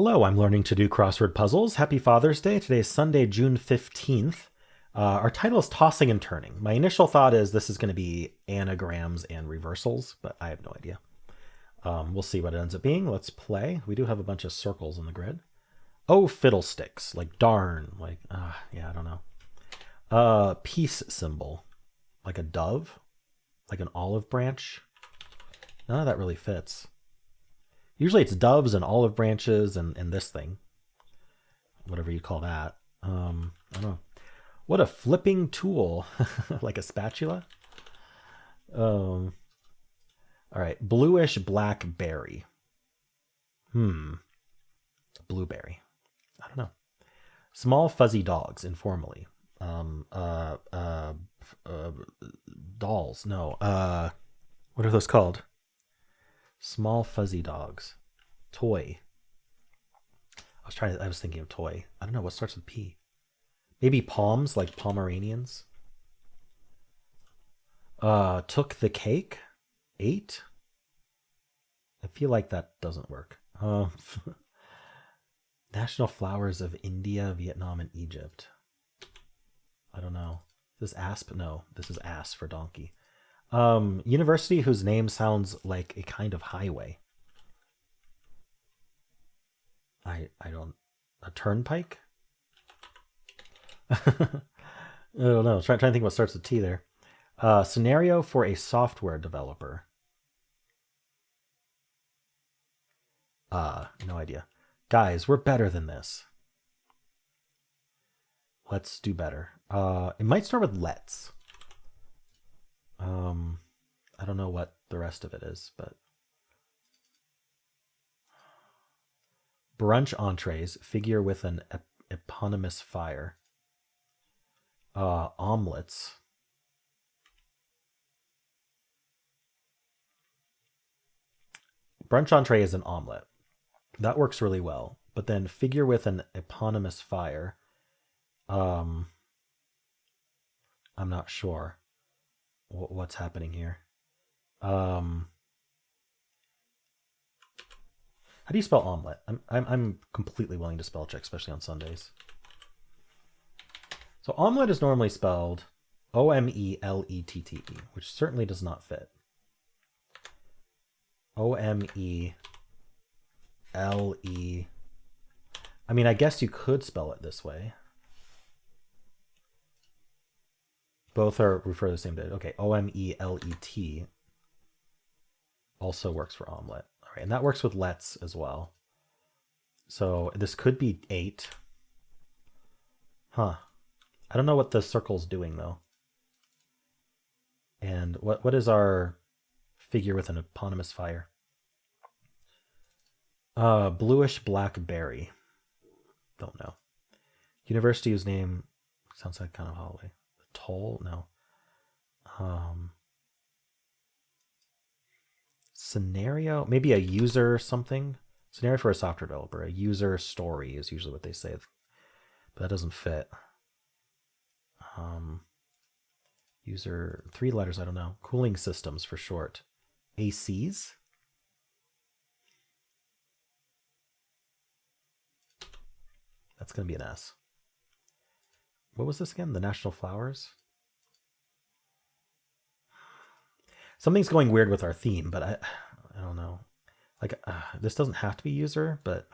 Hello, I'm learning to do crossword puzzles. Happy Father's Day. Today is Sunday, June 15th. Our title is Tossing and Turning. My initial thought is this is going to be anagrams and reversals, but I have no idea. We'll see what it ends up being. Let's play. We do have a bunch of circles in the grid. Oh, fiddlesticks. Like darn. Like, yeah, I don't know. Peace symbol. Like a dove. Like an olive branch. None of that really fits. Usually it's doves and olive branches and this thing. Whatever you call that. I don't know. What a flipping tool. Like a spatula. All right. Bluish black berry. Blueberry. I don't know. Small fuzzy dogs, informally. Dolls. No. What are those called? Small fuzzy dogs. Toy. I was thinking of toy. I don't know what starts with P. Maybe palms, like Pomeranians. Took the cake. 8. I feel like that doesn't work. National flowers of India, Vietnam, and Egypt. I don't know. Is this asp? No, this is ass for donkey. University whose name sounds like a kind of highway. I don't... A turnpike? I don't know. Trying to think what starts with T there. Scenario for a software developer. No idea. Guys, we're better than this. Let's do better. It might start with let's. I don't know what the rest of it is, but brunch entrees figure with an eponymous fire. Omelets. Brunch entree is an omelet. That works really well. But then figure with an eponymous fire. I'm not sure what's happening here. How do you spell omelet? I'm completely willing to spell check, especially on Sundays. So omelet is normally spelled O-M-E-L-E-T-T-E, which certainly does not fit. O-M-E-L-E. I mean, I guess you could spell it this way. Both are refer to the same date. Okay, O-M-E-L-E-T also works for omelet. All right, and that works with let's as well. So this could be 8. Huh. I don't know what the circle's doing, though. And what is our figure with an eponymous fire? Bluish black berry. Don't know. University whose name sounds like kind of holiday. Toll? No. Scenario? Maybe a user something? Scenario for a software developer. A user story is usually what they say. But that doesn't fit. User, 3 letters, I don't know. Cooling systems for short. ACs? That's going to be an S. What was this again? The national flowers? Something's going weird with our theme, but I don't know. Like, this doesn't have to be user, but...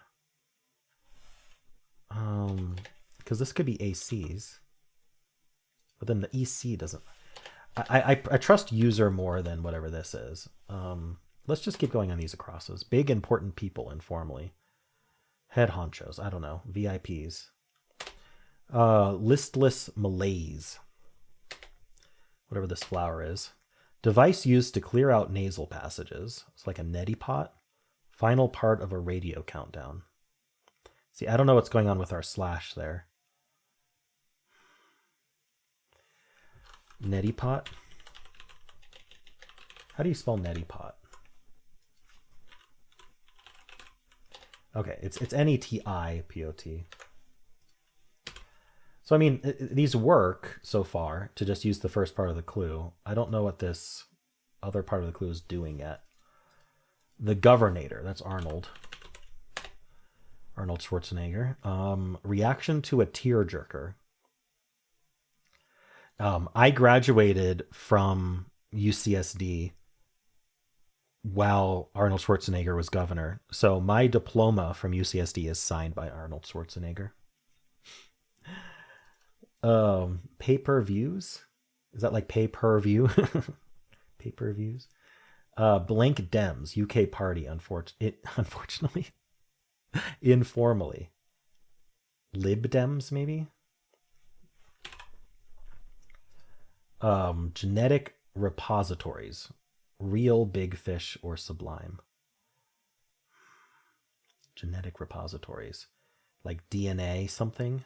because this could be ACs. But then the EC doesn't... I trust user more than whatever this is. Let's just keep going on these acrosses. Big, important people, informally. Head honchos, I don't know. VIPs. Listless malaise. Whatever this flower is. Device used to clear out nasal passages. It's like a neti pot. Final part of a radio countdown. See, I don't know what's going on with our slash there. Neti pot. How do you spell neti pot? Okay, it's N-E-T-I-P-O-T. So, I mean, these work so far to just use the first part of the clue. I don't know what this other part of the clue is doing yet. The governator, that's Arnold. Our Arnold Schwarzenegger. Reaction to a tearjerker. I graduated from UCSD while Arnold Schwarzenegger was governor. So my diploma from UCSD is signed by Arnold Schwarzenegger. Pay-per-views? Is that like pay-per-view? Pay-per-views? Blank Dems, UK party, unfortunately. Informally. Lib Dems, maybe? Genetic repositories. Real, big fish, or sublime. Genetic repositories. Like DNA something?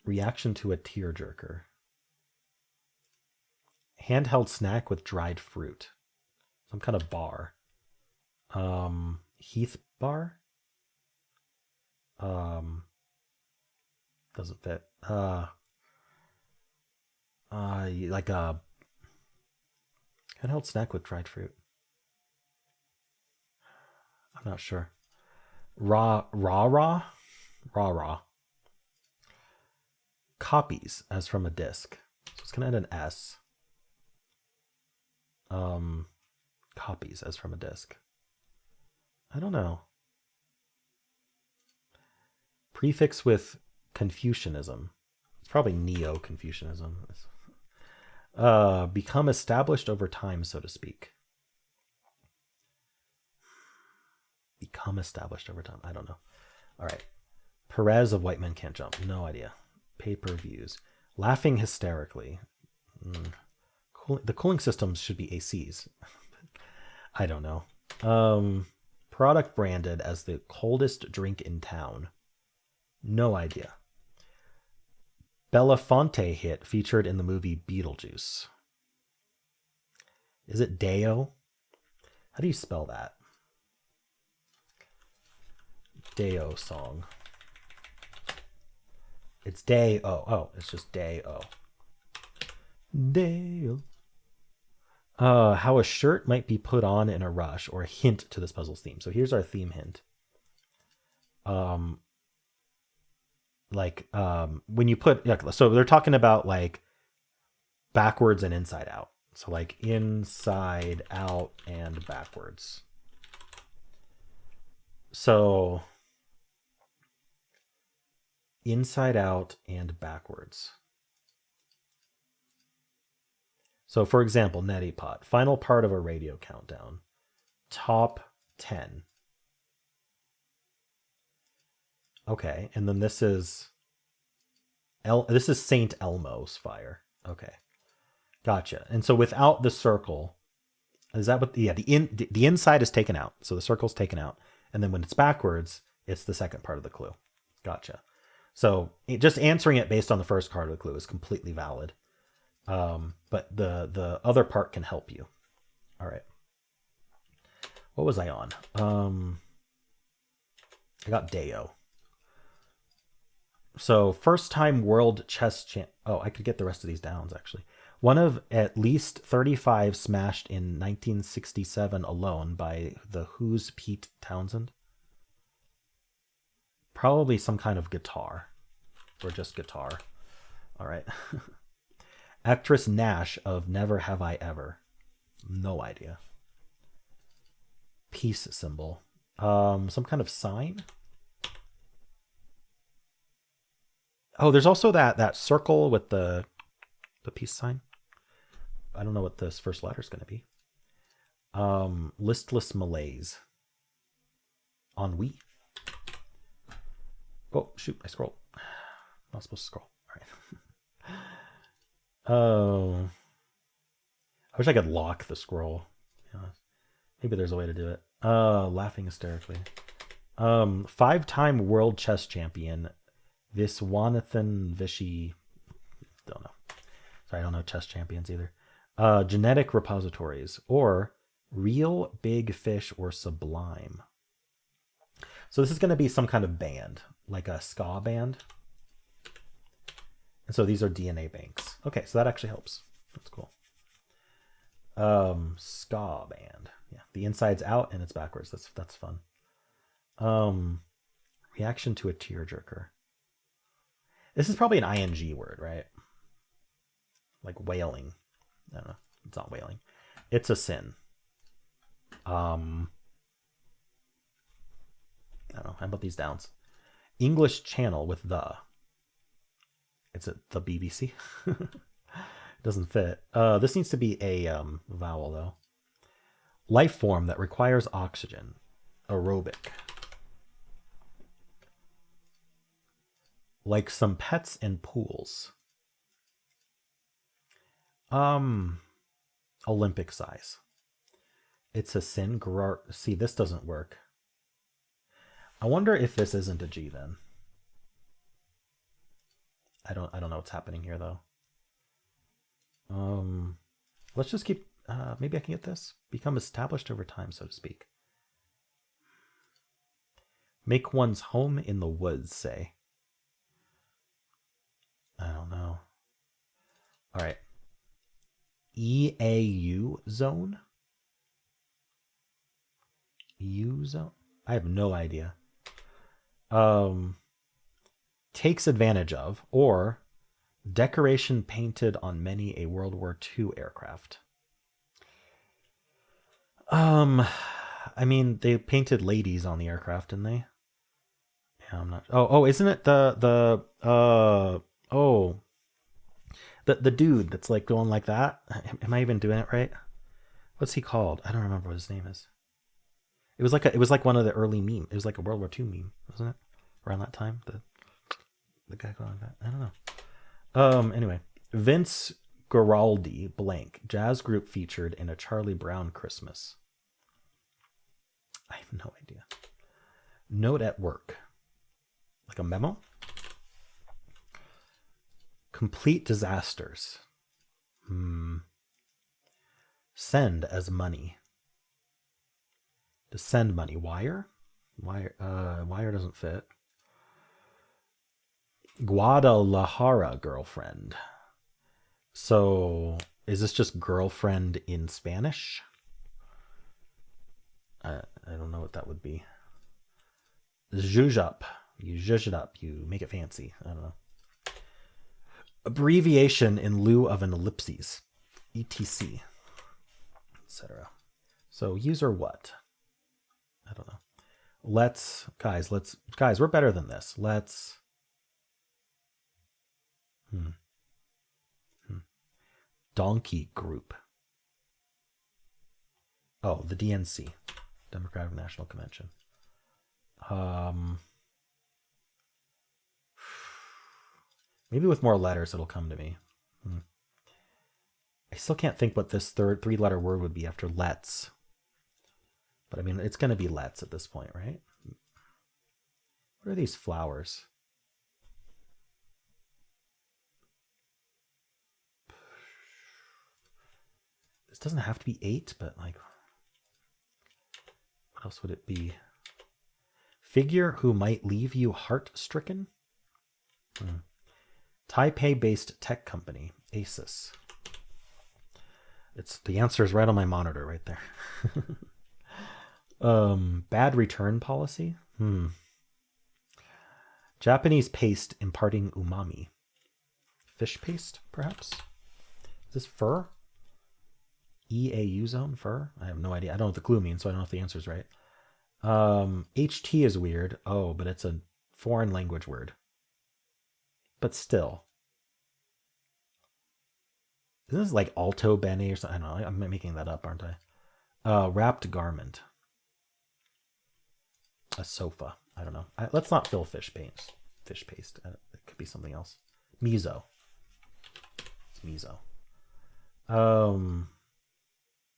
Reaction to a tearjerker. Handheld snack with dried fruit. Some kind of bar. Heath bar? Doesn't fit. Like a handheld snack with dried fruit. I'm not sure. Raw. Copies, as from a disk. So it's gonna add an S. Copies, as from a disk. I don't know. Prefix with Confucianism. It's probably Neo-Confucianism. Become established over time, so to speak. Become established over time. I don't know. All right. Perez of White Men Can't Jump. No idea. Pay-per-views. Laughing hysterically. The cooling systems should be ACs. I don't know. Product branded as the coldest drink in town. No idea. Belafonte hit featured in the movie Beetlejuice. Is it Deo? How do you spell that? Deo song. It's Day-O. Oh, it's just Day-O. Deo. How a shirt might be put on in a rush, or a hint to this puzzle's theme. So here's our theme hint. When you put, so they're talking about like backwards and inside out. So like inside out and backwards. So inside out and backwards. So for example, Neti-Pot, final part of a radio countdown. Top 10. Okay, and then this is Saint Elmo's fire. Okay, gotcha. And so without the circle, is that what? Yeah, the inside is taken out, so the circle's taken out, and then when it's backwards, it's the second part of the clue. Gotcha. So just answering it based on the first part of the clue is completely valid, but the other part can help you. All right. What was I on? I got Deo. So first time world chess champ. Oh, I could get the rest of these downs actually. One of at least 35 smashed in 1967 alone by the Who's Pete Townsend. Probably some kind of guitar, or just guitar. All right. Actress Nash of Never Have I Ever. No idea. Peace symbol. Some kind of sign. Oh, there's also that circle with the peace sign. I don't know what this first letter is going to be. Listless malaise. Ennui. Oh, shoot, I scrolled. I'm not supposed to scroll. All right. Oh. I wish I could lock the scroll. Yeah. Maybe there's a way to do it. Laughing hysterically. 5-time world chess champion Viswanathan Vishy. Don't know. Sorry, I don't know chess champions either. Genetic repositories, or real, big fish, or sublime. So this is going to be some kind of band, like a ska band. And so these are DNA banks. Okay, so that actually helps. That's cool. Ska band. Yeah, the inside's out and it's backwards. That's fun. Reaction to a tearjerker. This is probably an ing word, right? Like wailing. I don't know. It's not wailing. It's a sin. I don't know. How about these downs? English channel with the. Is it the BBC? Doesn't fit. This needs to be a vowel though. Life form that requires oxygen. Aerobic. Like some pets and pools. Olympic size. It's a sin. See, this doesn't work. I wonder if this isn't a G then. I don't know what's happening here though. Let's just keep. Maybe I can get this. Become established over time, so to speak. Make one's home in the woods, say. I don't know. All right. EAU zone? U zone? I have no idea. Takes advantage of, or decoration painted on many a World War II aircraft. I mean, they painted ladies on the aircraft, didn't they? Yeah, I'm not. Oh, isn't it the dude that's like going like that? Am I even doing it right? What's he called? I don't remember what his name is. It was like one of the early memes. It was like a World War II meme, wasn't it? Around that time, the guy going like that. I don't know. Anyway, Vince Guaraldi blank jazz group featured in a Charlie Brown Christmas. I have no idea. Note at work. Like a memo? Complete disasters. Send as money. To send money. Wire? Wire doesn't fit. Guadalajara girlfriend. So is this just girlfriend in Spanish? I don't know what that would be. Zhuzh up. You zhuzh it up. You make it fancy. I don't know. Abbreviation in lieu of an ellipses. ETC. Etc. So user what? I don't know. Guys, we're better than this. Let's Donkey group. Oh, the DNC. Democratic National Convention. Maybe with more letters it'll come to me. I still can't think what this three-letter word would be after let's. But I mean, it's going to be let's at this point, right? What are these flowers? This doesn't have to be 8, but like, what else would it be? Figure who might leave you heart-stricken? Taipei-based tech company, Asus. The answer is right on my monitor right there. Bad return policy? Japanese paste imparting umami. Fish paste, perhaps? Is this fur? EAU zone, fur? I have no idea. I don't know what the clue means, so I don't know if the answer is right. HT is weird. Oh, but it's a foreign language word. But still. Isn't this like alto bene or something? I don't know. I'm making that up, aren't I? Wrapped garment. A sofa. I don't know. Let's not fill fish paste. It could be something else. Miso. It's miso.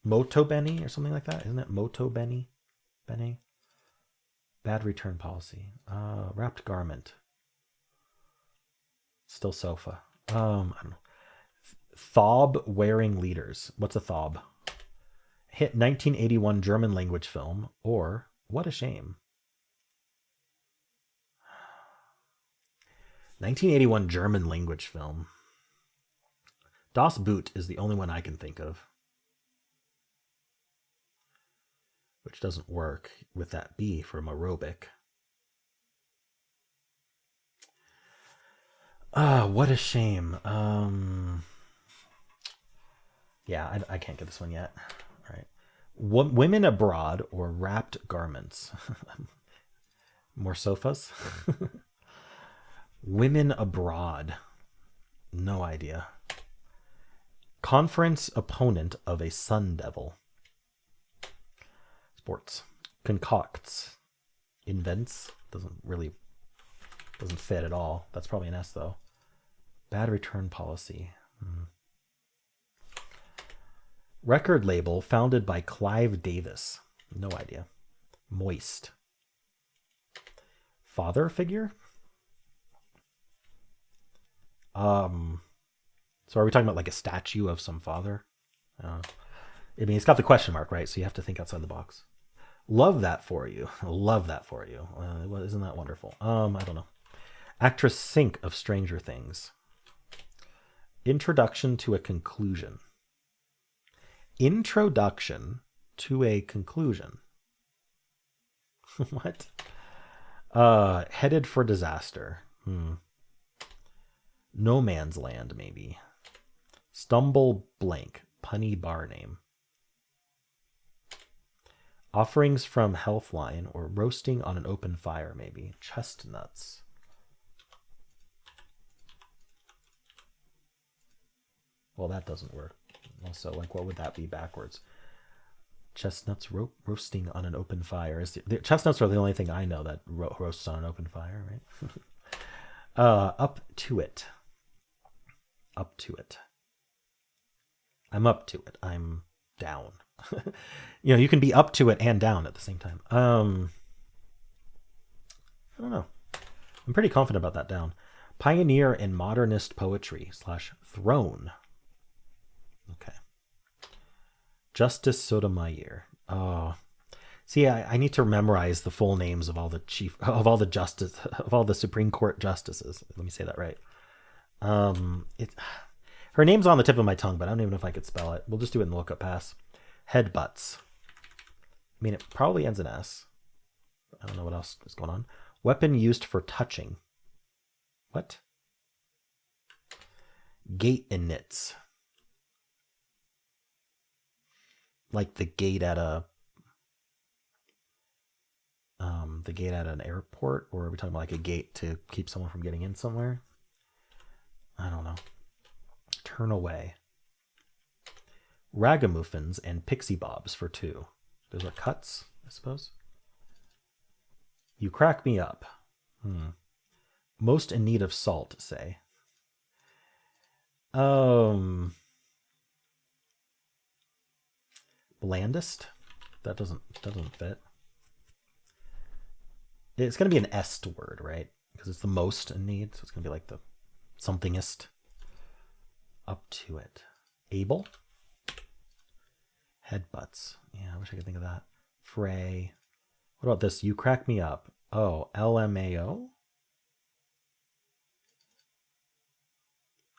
Moto bene or something like that. Isn't it moto bene? Bene? Bad return policy. Wrapped garment. Still sofa. I don't know. Thob wearing leaders. What's a thob? Hit 1981 German language film, or what a shame. 1981 German language film. Das Boot is the only one I can think of. which doesn't work with that B from aerobic. Ah, what a shame. Yeah, I can't get this one yet. All right. Women abroad or wrapped garments. More sofas. Women abroad. No idea. Conference opponent of a sun devil. Sports. Concocts. Invents. Doesn't fit at all. That's probably an S though. Bad return policy. Record label founded by Clive Davis. No idea. Moist. Father figure? So are we talking about like a statue of some father? I mean, it's got the question mark, right? So you have to think outside the box. Love that for you. Love that for you. Isn't that wonderful? I don't know. Actress Sink of Stranger Things. Introduction to a conclusion. Introduction to a conclusion. What? Headed for disaster. No Man's Land, maybe. Stumble blank. Punny bar name. Offerings from Healthline or roasting on an open fire, maybe. Chestnuts. Well, that doesn't work. Also, like, what would that be backwards? Chestnuts roasting on an open fire. The chestnuts are the only thing I know that roasts on an open fire, right? Up to it. Up to it. I'm up to it. I'm down. You know, you can be up to it and down at the same time. I don't know. I'm pretty confident about that down. Pioneer in modernist poetry / throne. Okay. Justice Sotomayor. Oh, see, I need to memorize the full names of all the Supreme Court justices. Let me say that right. Her name's on the tip of my tongue, but I don't even know if I could spell it. We'll just do it in the lookup pass. Headbutts. I mean, it probably ends in S. I don't know what else is going on. Weapon used for touching. What? Gate inits. Like the gate at an airport, or are we talking about like a gate to keep someone from getting in somewhere? I don't know. Turn away. Ragamuffins and pixie bobs for 2. Those are cuts, I suppose. You crack me up. Most in need of salt, say. Blandest? That doesn't fit. It's going to be an est word, right? Because it's the most in need, so it's going to be like the somethingest. Up to it. Able? Headbutts. Yeah, I wish I could think of that. Fray. What about this? You crack me up. Oh, LMAO?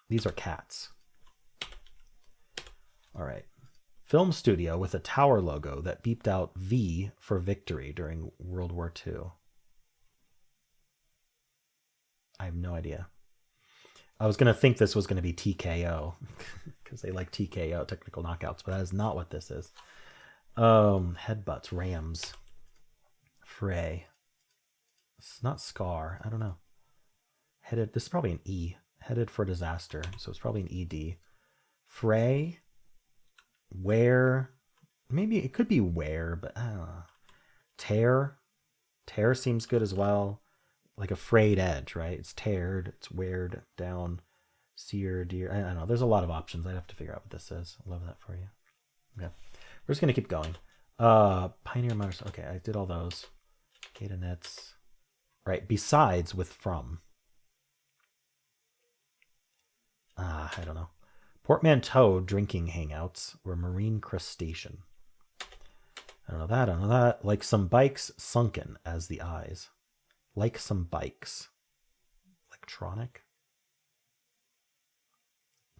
These are cats. All right. Film studio with a tower logo that beeped out V for victory during World War II. I have no idea. I was going to think this was going to be TKO because they like TKO, technical knockouts, but that is not what this is. Headbutts, Rams, Fray. It's not Scar. I don't know. Headed. This is probably an E. Headed for disaster, so it's probably an ED. Fray. Where. Maybe it could be where, but I don't know. Tear. Tear seems good as well. Like a frayed edge, right? It's teared, it's weared down, seared, dear. I don't know. There's a lot of options. I'd have to figure out what this is. I love that for you. Okay. We're just going to keep going. Pioneer Motors. Okay, I did all those. Gata nets. Right. Besides with from. I don't know. Portmanteau drinking hangouts or marine crustacean. I don't know that. I don't know that. Like some bikes sunken as the eyes. Like some bikes. Electronic.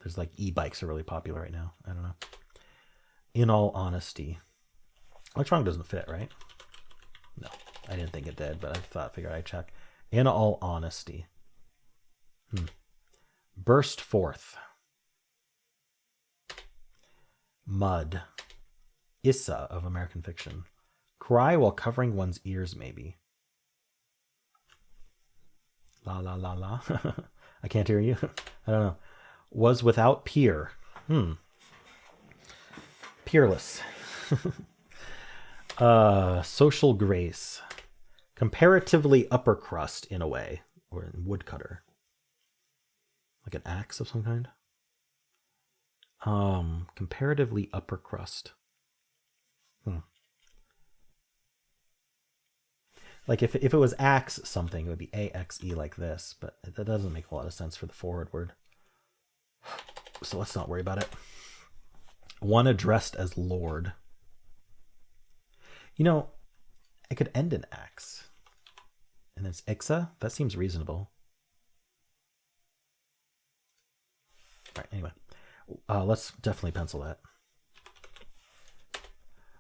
There's like e-bikes are really popular right now. I don't know. In all honesty. Electronic doesn't fit, right? No, I didn't think it did, but figured I'd check. In all honesty. Burst forth. Mud. Issa of American Fiction. Cry while covering one's ears, maybe. La la la la. I can't hear you. I don't know. Was without peer. Peerless. Social grace. Comparatively upper crust in a way. Or in woodcutter. Like an axe of some kind. Comparatively upper crust. Like if it was axe something, it would be A-X-E like this, but that doesn't make a lot of sense for the forward word. So let's not worry about it. One addressed as Lord. You know, it could end in axe. And it's Ixa. That seems reasonable. All right, anyway. Let's definitely pencil that.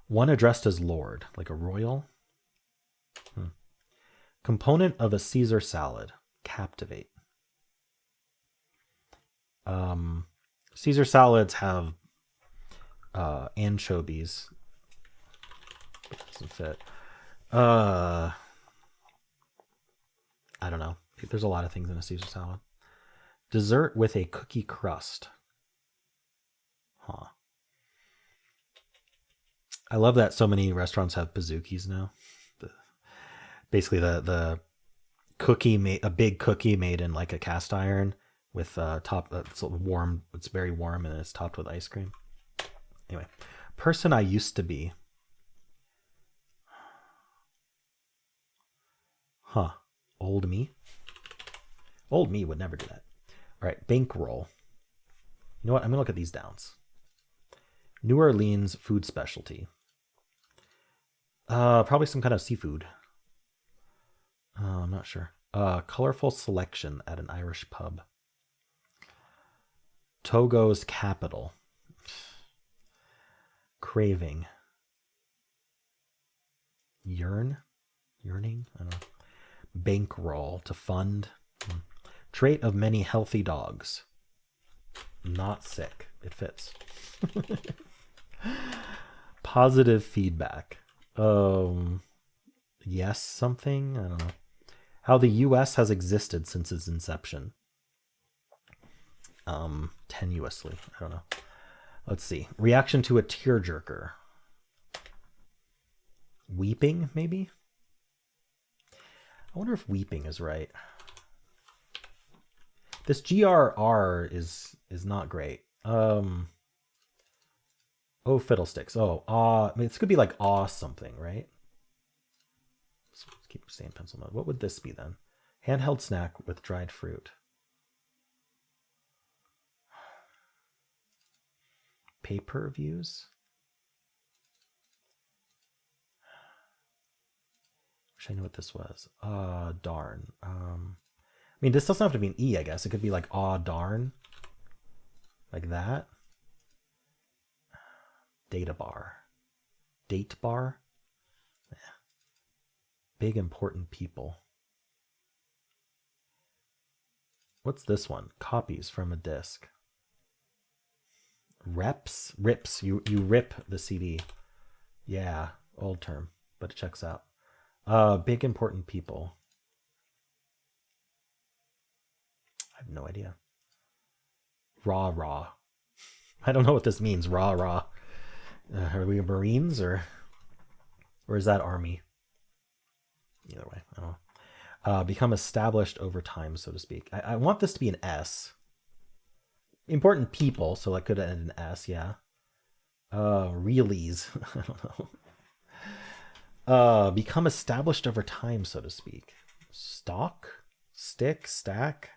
One addressed as Lord, like a royal. Component of a Caesar salad. Captivate. Caesar salads have anchovies. Doesn't fit. I don't know. There's a lot of things in a Caesar salad. Dessert with a cookie crust. Huh. I love that so many restaurants have pizookies now. Basically the cookie made, a big cookie made in like a cast iron with top it's warm. It's very warm and it's topped with ice cream. Anyway, person I used to be. Huh. Old me. Old me would never do that. All right, bankroll. You know what? I'm gonna look at these downs. New Orleans food specialty. Probably some kind of seafood. I'm not sure. Colorful selection at an Irish pub. Togo's capital. Craving. Yearning? I don't know. Bankroll, to fund. Trait of many healthy dogs. Not sick. It fits. Positive feedback. Yes, something? I don't know. How the U.S. has existed since its inception. Tenuously. I don't know. Let's see. Reaction to a tearjerker. Weeping, maybe? I wonder if weeping is right. This GRR is not great. Oh, fiddlesticks. Oh, this could be like aw something, right? Let's keep staying pencil mode. What would this be then? Handheld snack with dried fruit. Pay-per-views? Wish I knew what this was. Darn. I mean, this doesn't have to be an E, I guess. It could be like, aw, darn. Like that. Data bar. Date bar? Yeah. Big important people. What's this one? Copies from a disc. Reps? Rips. You rip the CD. Yeah, old term, but it checks out. Big important people. I have no idea. Rah. I don't know what this means. Rah. Are we Marines or is that Army? Either way, I don't know. Become established over time, so to speak. I want this to be an S. Important people, so that could end in S, yeah. Reallys. I don't know. Become established over time, so to speak. Stock? Stick? Stack?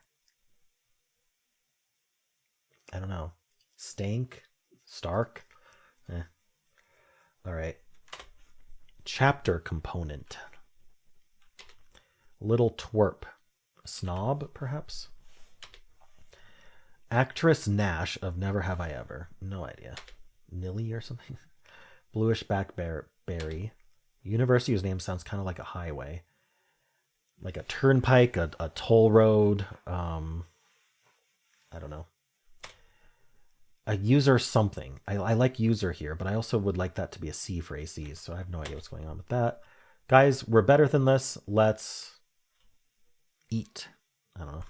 I don't know. Stank? Stark? All right. Chapter component. Little twerp. Snob, perhaps? Actress Nash of Never Have I Ever. No idea. Nilly or something? Bluish back bear. Berry. University whose name sounds kind of like a highway. Like a turnpike, a toll road. I don't know. A user something. I like user here, but I also would like that to be a C for ACs, so I have no idea what's going on with that. Guys, we're better than this. Let's eat. I don't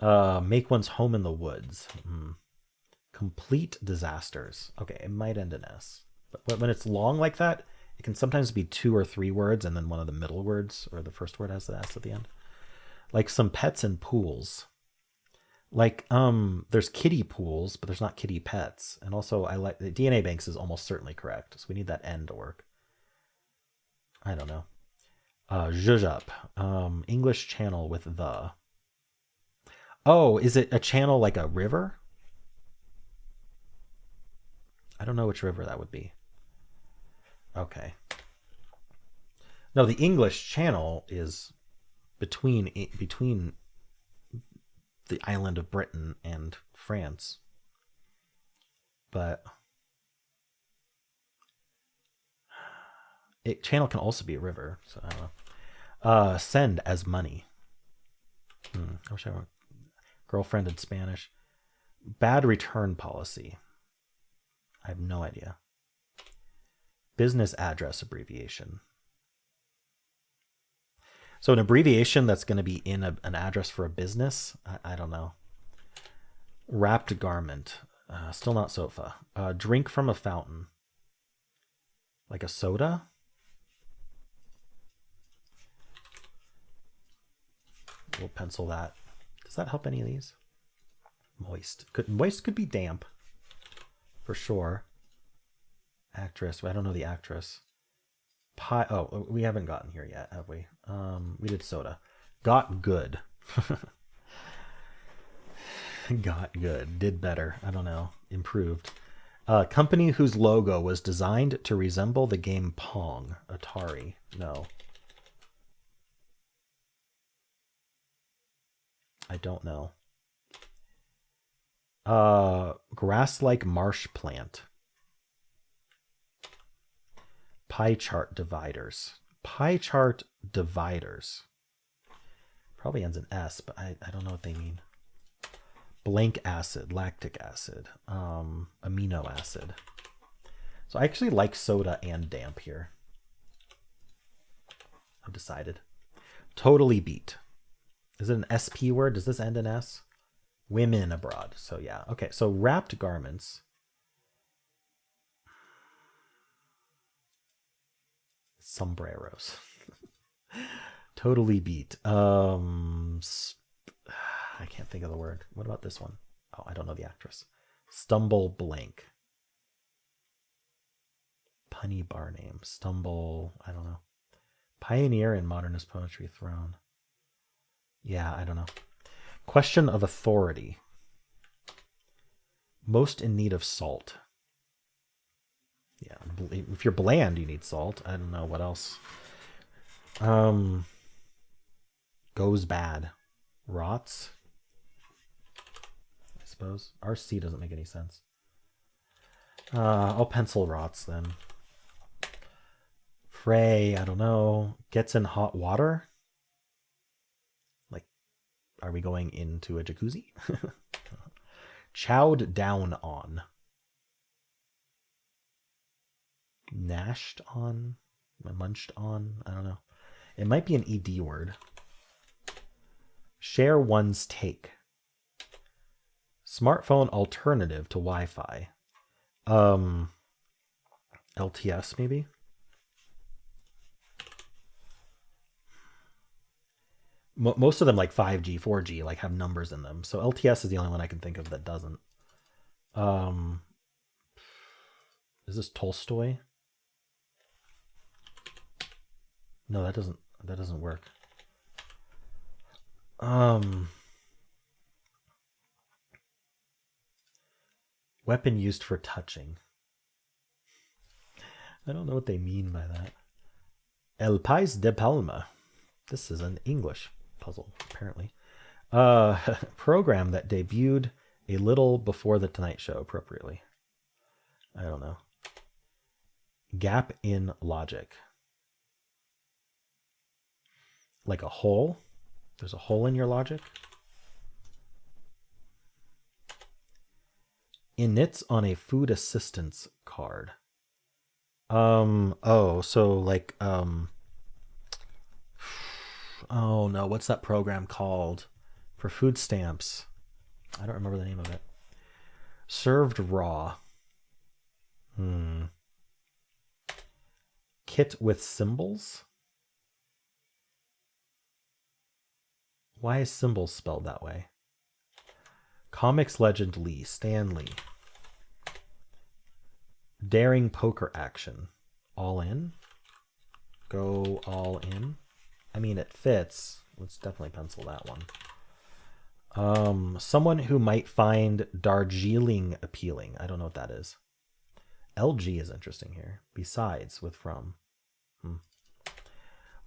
know. Make one's home in the woods. Complete disasters. Okay, it might end in S. But when it's long like that, it can sometimes be 2 or 3 words, and then one of the middle words, or the first word has the S at the end. Like some pets and pools. Like, there's kiddie pools, but there's not kiddie pets. And also, I like the DNA banks is almost certainly correct. So we need that N to work. I don't know. Zhuzhup. English channel with the. Oh, is it a channel like a river? I don't know which river that would be. Okay. No, the English channel is between the island of Britain and France. But channel can also be a river, so I don't know. Send as money. I wish I were girlfriend in Spanish. Bad return policy. I have no idea. Business address abbreviation. So an abbreviation that's going to be in an address for a business, I don't know. Wrapped garment. Still not sofa. Drink from a fountain. Like a soda? We'll pencil that. Does that help any of these? Moist. Moist could be damp. For sure. Actress. I don't know the actress. Pie. Oh, we haven't gotten here yet, have we? We did soda. Got good. Got good. Did better. I don't know. Improved. Company whose logo was designed to resemble the game Pong. Atari. No. I don't know. Grass-like marsh plant. Pie chart dividers. Pie chart dividers. Probably ends in S, but I don't know what they mean. Blank acid, lactic acid, amino acid. So I actually like soda and damp here. I've decided. Totally beat. Is it an SP word? Does this end in S? Women abroad. So yeah. Okay, so wrapped garments. Sombreros. Totally beat. I can't think of the word. What about this one? Oh, I don't know the actress. Stumble blank. Punny bar name. Stumble, I don't know. Pioneer in modernist poetry throne. Yeah, I don't know. Question of authority. Most in need of salt. Yeah, if you're bland, you need salt. I don't know what else. Goes bad. Rots. I suppose. RC doesn't make any sense. I'll pencil rots then. Fray, I don't know. Gets in hot water. Like, are we going into a jacuzzi? Chowed down on. Gnashed on. Munched on. I don't know. It might be an ED word. Share one's take. Smartphone alternative to Wi-Fi. LTS maybe? Most of them, like 5G, 4G, like have numbers in them. So LTS is the only one I can think of that doesn't. Is this Tolstoy? No, that doesn't work. Weapon used for touching. I don't know what they mean by that. El País de Palma. This is an English puzzle, apparently. Program that debuted a little before the Tonight Show, appropriately. I don't know. Gap in logic. Like a hole. There's a hole in your logic. Inits on a food assistance card. Oh, so like, oh no, what's that program called for food stamps? I don't remember the name of it. Served raw. Kit with symbols? Why is symbols spelled that way? Comics legend Lee, Stan Lee. Daring poker action. All in? Go all in? I mean, it fits. Let's definitely pencil that one. Someone who might find Darjeeling appealing. I don't know what that is. LG is interesting here. Besides, with from.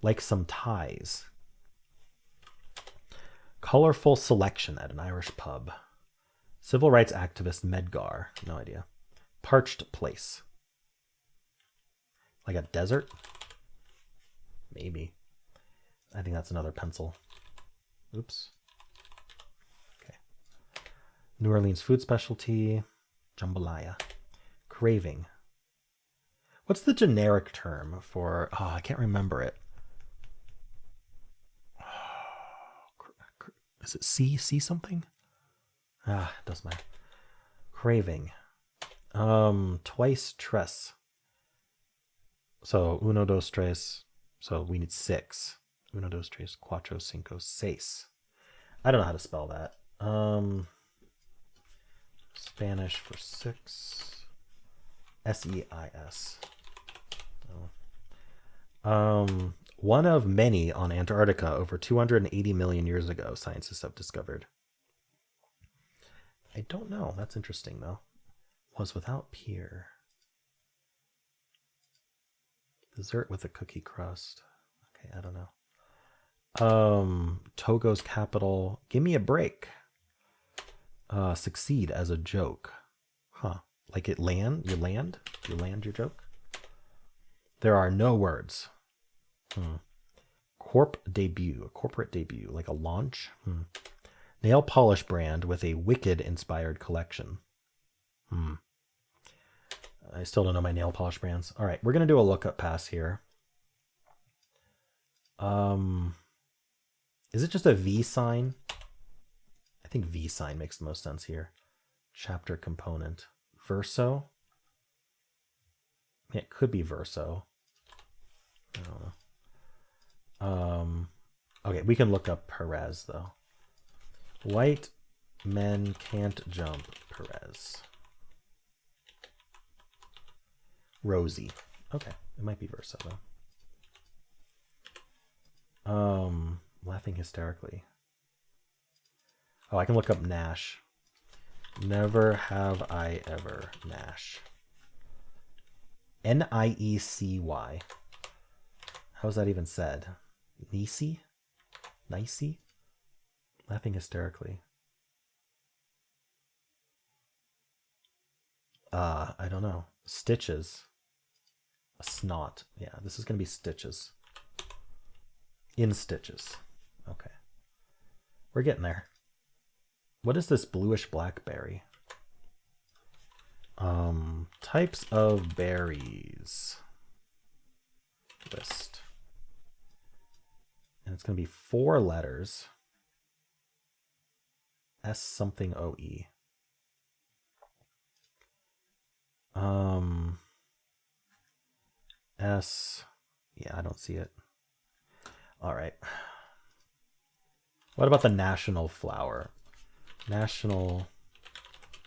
Like some ties. Colorful selection at an Irish pub. Civil rights activist Medgar. No idea. Parched place. Like a desert? Maybe. I think that's another pencil. Oops. Okay. New Orleans food specialty. Jambalaya. Craving. What's the generic term for... Oh, I can't remember it. Is it C? C something? Ah, it doesn't matter. Craving. Twice tres. So, uno, dos, tres. So we need 6. Uno, dos, tres, cuatro, cinco, seis. I don't know how to spell that. Spanish for 6. S-E-I-S. Oh. One of many on Antarctica over 280 million years ago, scientists have discovered. I don't know. That's interesting, though. Was without peer. Dessert with a cookie crust. Okay, I don't know. Togo's capital. Give me a break. Succeed as a joke. Huh. Like it land? You land? You land your joke? There are no words. Corp debut. A corporate debut. Like a launch? Nail polish brand with a Wicked inspired collection. I still don't know my nail polish brands. All right, we're going to do a lookup pass here. Is it just a V sign? I think V sign makes the most sense here. Chapter component. Verso. It could be verso. I don't know. Okay, we can look up Perez, though. White men can't jump. Perez. Rosie. Okay, it might be verso, though. Laughing hysterically. Oh, I can look up Nash. Never have I ever. Nash. N-I-E-C-Y. How's that even said? Nisi? Nicey? Laughing hysterically. I don't know. Stitches. A snot. Yeah, this is going to be stitches. In stitches. Okay. We're getting there. What is this bluish blackberry? Types of berries. List. And it's going to be 4 letters. S something O-E. S. Yeah, I don't see it. All right. What about the national flower? National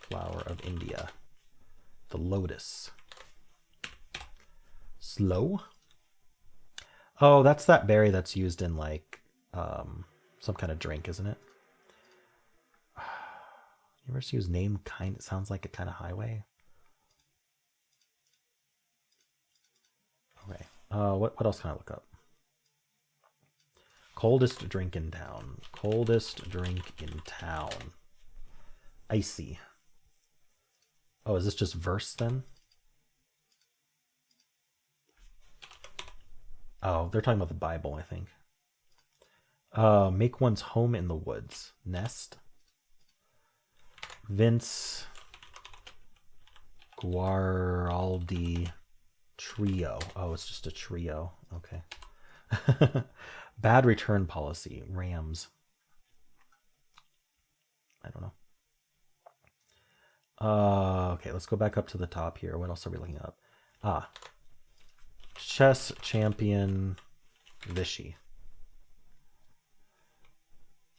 flower of India. The lotus. Slow? Oh, that's that berry that's used in like some kind of drink, isn't it? You ever use name kind? It sounds like a kind of highway. Okay. What else can I look up? Coldest drink in town. Coldest drink in town. Icy. Oh, is this just verse then? Oh, they're talking about the Bible, I think. Make one's home in the woods. Nest. Vince Guaraldi trio. Oh, it's just a trio. Okay. Bad return policy. Rams. I don't know. Okay, let's go back up to the top here. What else are we looking up? Ah, chess champion Vichy.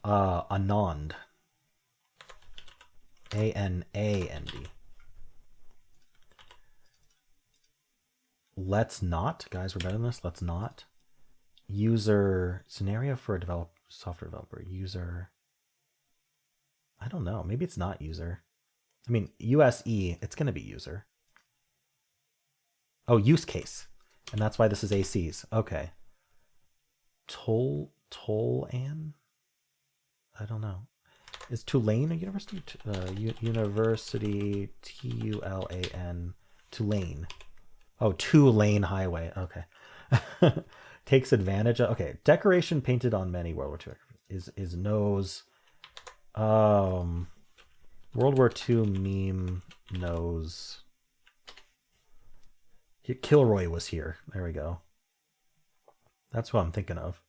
Anand. Anand. Let's not, guys, we're better than this. Let's not. User scenario for a software developer. User. I don't know. Maybe it's not user. I mean, USE, it's going to be user. Oh, use case. And that's why this is ACs. Okay. Tolan? I don't know. Is Tulane a university? University, Tulan, Tulane. Oh, two-lane highway. Okay. Takes advantage of. Okay. Decoration painted on many World War II is nose. World War II meme nose. Kilroy was here. There we go. That's what I'm thinking of.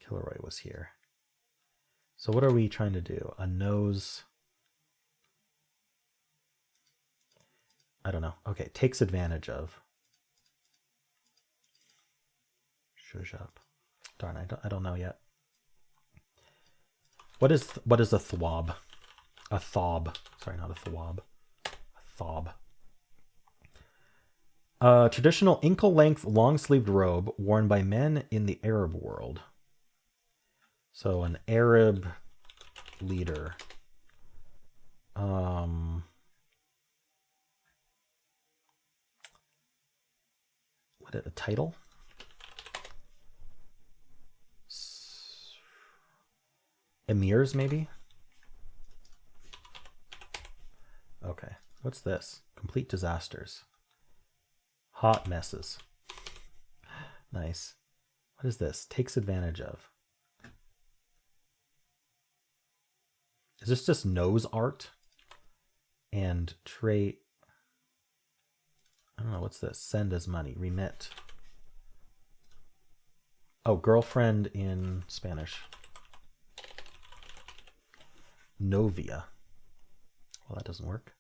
Kilroy was here. So what are we trying to do? A nose. I don't know. Okay, takes advantage of. Shush up. Darn, I don't know yet. What is a thwob? A thob. Sorry, not a thwob. A thob. Traditional ankle-length, long-sleeved robe worn by men in the Arab world. So an Arab leader. What a title? Emirs, maybe? Okay. What's this? Complete disasters. Hot messes. Nice. What is this? Takes advantage of. Is this just nose art? And trait. I don't know. What's this? Send as money. Remit. Oh, girlfriend in Spanish. Novia. Well, that doesn't work.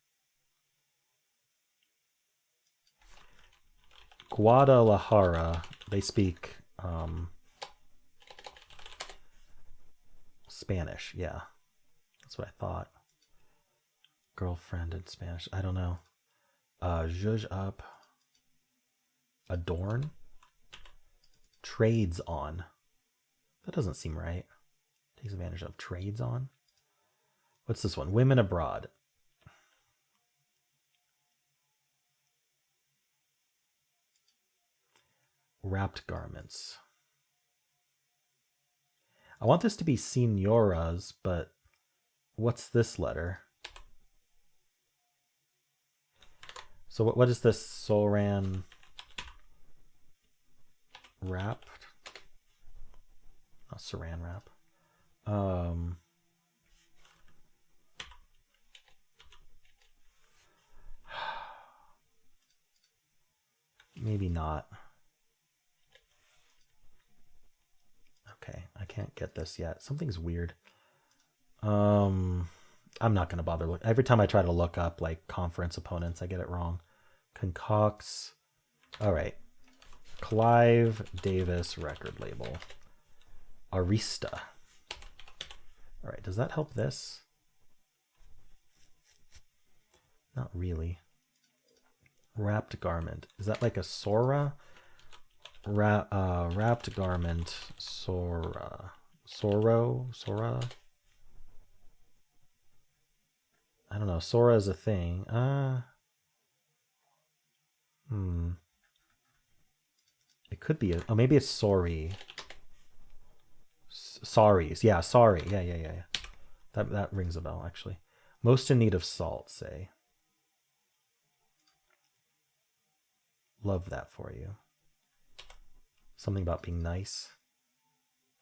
Guadalajara. They speak Spanish. Yeah. That's what I thought. Girlfriend in Spanish. I don't know. Zhuzh up. Adorn. Trades on. That doesn't seem right. Takes advantage of. Trades on. What's this one? Women abroad. Wrapped garments. I want this to be senoras, but what's this letter? So what is this? Soran wrap? Not saran wrap. Maybe not. Okay, I can't get this yet. Something's weird. I'm not gonna bother look. Every time I try to look up like conference opponents, I get it wrong. Concocts. All right. Clive Davis record label. Arista. All right. Does that help this? Not really. Wrapped garment. Is that like a Sora? Wrapped garment. Sora. Sora. I don't know. Sora is a thing. It could be. Oh, maybe it's sorry. Sorries. Yeah, sorry. Yeah. That rings a bell, actually. Most in need of salt, say. Love that for you. Something about being nice.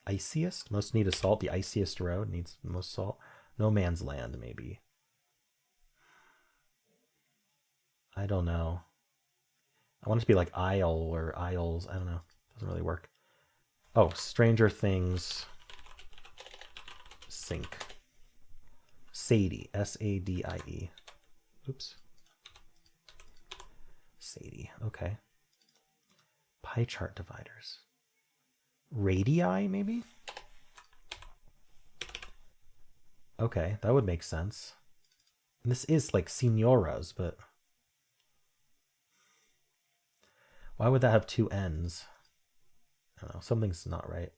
Iciest? Most need salt. The iciest road needs most salt. No man's land, maybe. I don't know. I want it to be like Isle or Isles. I don't know. Doesn't really work. Oh, Stranger Things. Sink. Sadie. S-A-D-I-E. Oops. Sadie. Okay. Pie chart dividers. Radii, maybe? Okay, that would make sense. And this is like signoras, but why would that have two N's? I don't know. Something's not right.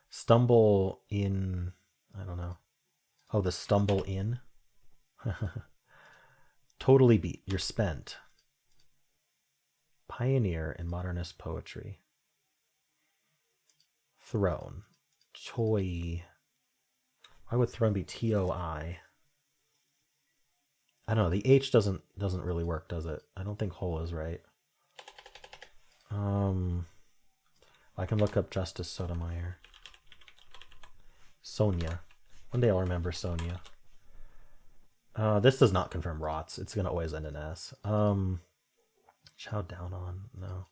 Stumble in. I don't know. Oh, the stumble in. Totally beat. You're spent. Pioneer in modernist poetry. Throne. Toy. Why would throne be T-O-I? I don't know. The H doesn't really work, does it? I don't think whole is right. I can look up Justice Sotomayor. Sonia. One day I'll remember Sonia. This does not confirm rots. It's gonna always end in S. Chow down on? No.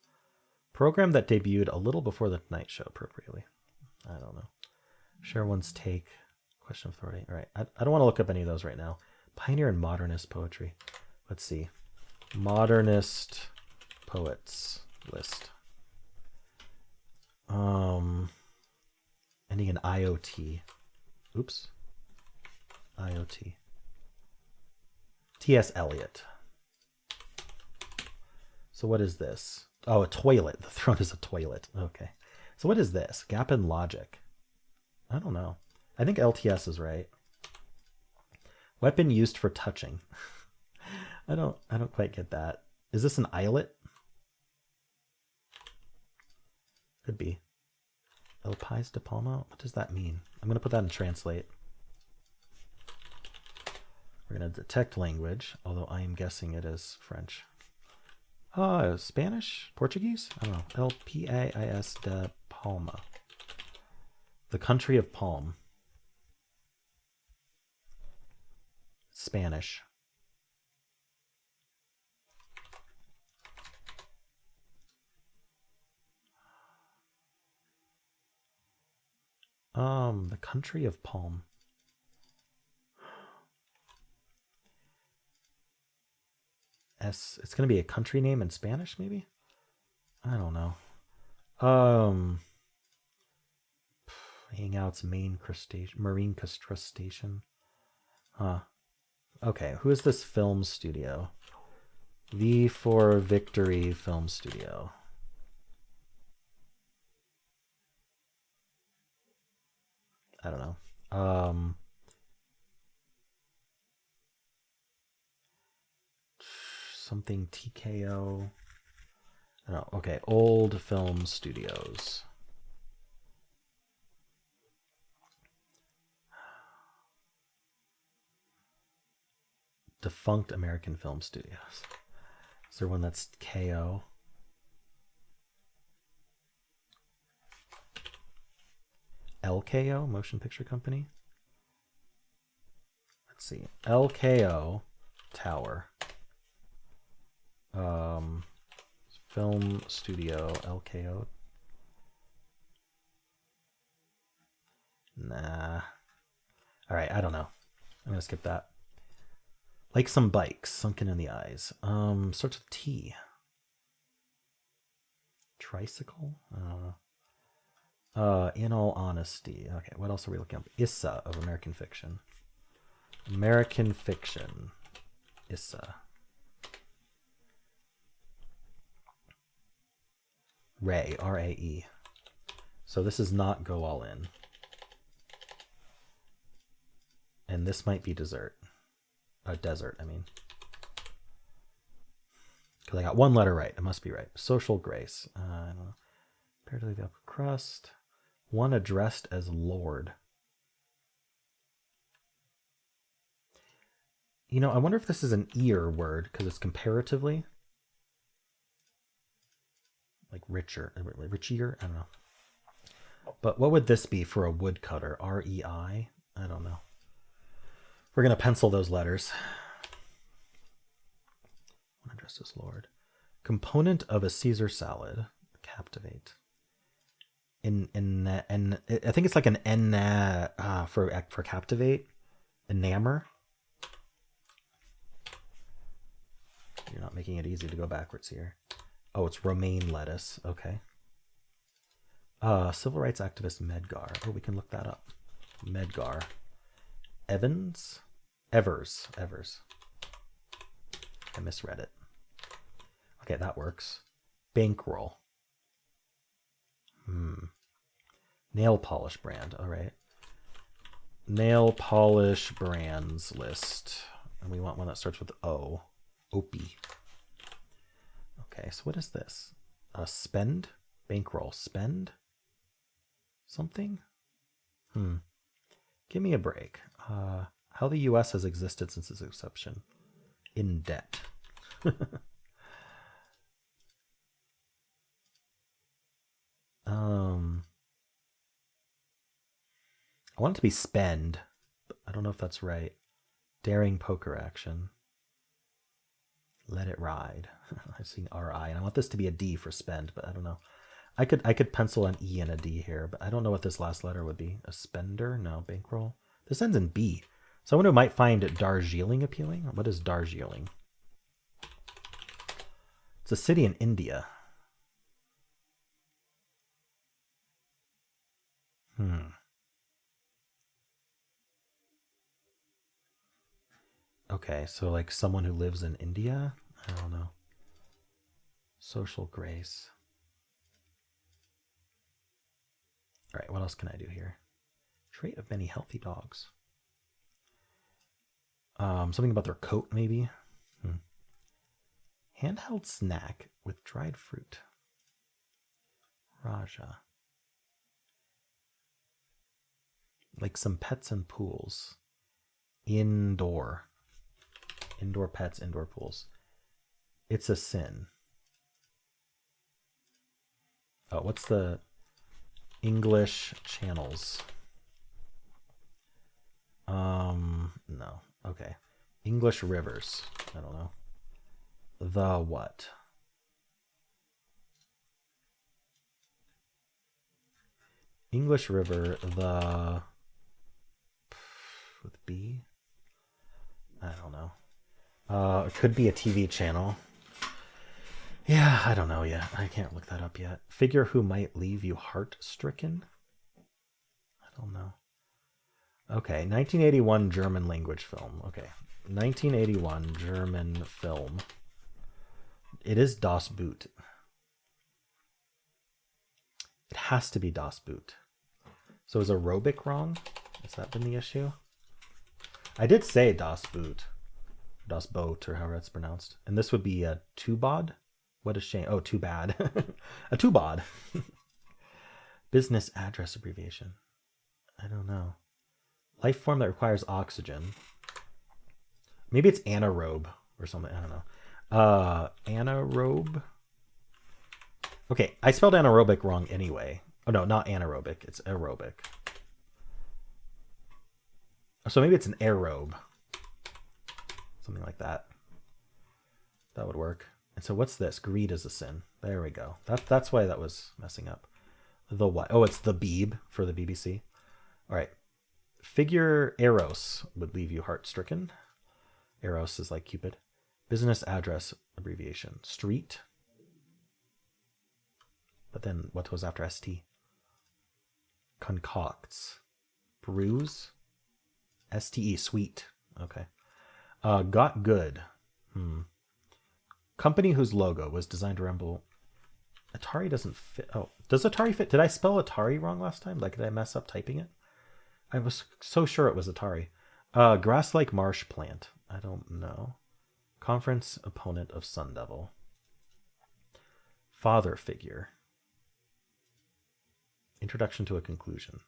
Program that debuted a little before the Tonight Show, appropriately. I don't know. Share one's take. Question of authority. All right. I don't want to look up any of those right now. Pioneer in modernist poetry. Let's see. Modernist poets list. Ending in IoT. Oops. IoT. T.S. Eliot. So what is this? Oh, a toilet. The throne is a toilet. Okay. So what is this? Gap in logic. I don't know. I think LTS is right. Weapon used for touching. I don't quite get that. Is this an eyelet? Could be. El Pais de Palma? What does that mean? I'm going to put that in translate. We're going to detect language, although I am guessing it is French. Spanish? Portuguese? I don't know. El Pais de Palma. The country of palm. Spanish. The country of palm. It's gonna be a country name in Spanish, maybe? I don't know. Hangouts, main crustacean, marine crustacean. Huh. Okay, who is this film studio? V for Victory Film Studio. I don't know. Something TKO. I don't know. Okay, Old Film Studios. Defunct American Film Studios. Is there one that's KO? LKO, Motion Picture Company. Let's see. LKO Tower. Film Studio LKO. Nah. All right, I don't know. I'm gonna skip that. Like some bikes, sunken in the eyes. Starts with T. Tricycle? I don't know. In all honesty. Okay, what else are we looking up? Issa of American Fiction. American Fiction. Issa. Ray, R-A-E. So this is not Go All In. And this might be dessert. Desert, I mean. Because I got one letter right. It must be right. Social grace. I don't know. Comparatively the upper crust. One addressed as Lord. You know, I wonder if this is an ear word because it's comparatively. like richier. I don't know. But what would this be for a woodcutter? R-E-I? I don't know. We're going to pencil those letters. Justice Lord. Component of a Caesar salad. Captivate. I think it's like an N for captivate. Enamor. You're not making it easy to go backwards here. Oh, it's romaine lettuce. Okay. Civil rights activist Medgar. Oh, we can look that up. Medgar. Evers. I misread it. Okay, that works. Bankroll. Nail polish brand. All right. Nail polish brands list. And we want one that starts with O. Opie. Okay, so what is this? Spend? Bankroll. Spend? Something? Give me a break. How the U.S. has existed since its inception. In debt. I want it to be spend, but I don't know if that's right. Daring poker action. Let it ride. I've seen R-I, and I want this to be a D for spend, but I don't know. I could pencil an E and a D here, but I don't know what this last letter would be. A spender? No, bankroll. This ends in B. Someone who might find Darjeeling appealing. What is Darjeeling? It's a city in India. Okay, so like someone who lives in India? I don't know. Social grace. All right, what else can I do here? Trait of many healthy dogs. Something about their coat, maybe. Handheld snack with dried fruit. Raja. Like some pets and pools. Indoor. Indoor pets, indoor pools. It's a sin. Oh, what's the English channels? No. Okay. English rivers. I don't know. The what? English river, the with B? I don't know. It could be a TV channel. Yeah, I don't know yet. I can't look that up yet. Figure who might leave you heart-stricken? I don't know. Okay, 1981 German language film. Okay, 1981 German film. It is Das Boot. It has to be Das Boot. So is aerobic wrong? Has that been the issue? I did say Das Boot. Das Boot, or however it's pronounced. And this would be a tubod? What a shame. Oh, too bad. A tubod. Business address abbreviation. I don't know. Life form that requires oxygen. Maybe it's anaerobe or something. I don't know. Anaerobe. Okay, I spelled anaerobic wrong anyway. Oh no, not anaerobic. It's aerobic. So maybe it's an aerobe. Something like that. That would work. And so what's this? Greed is a sin. There we go. That's why that was messing up. The what? Oh, it's the Beeb for the BBC. All right. Figure Eros would leave you heart-stricken. Eros is like Cupid. Business address abbreviation. Street. But then what was after ST? Concocts. Brews. STE, sweet. Okay. Got good. Company whose logo was designed to resemble... Atari doesn't fit. Oh, does Atari fit? Did I spell Atari wrong last time? Like, did I mess up typing it? I was so sure it was Atari. Grass-like marsh plant. I don't know. Conference opponent of Sun Devil. Father figure. Introduction to a conclusion.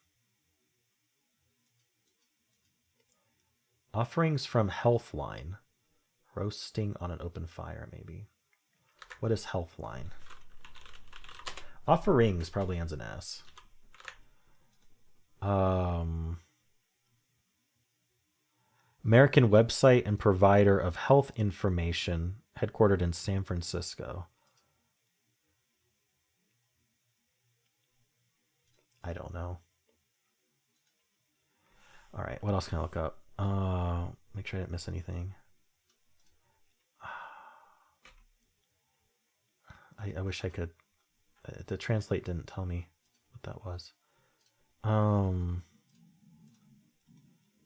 Offerings from Healthline. Roasting on an open fire, maybe. What is Healthline? Offerings probably ends in S. American website and provider of health information, headquartered in San Francisco. I don't know. All right, what else can I look up? Make sure I didn't miss anything. I wish I could. The translate didn't tell me what that was.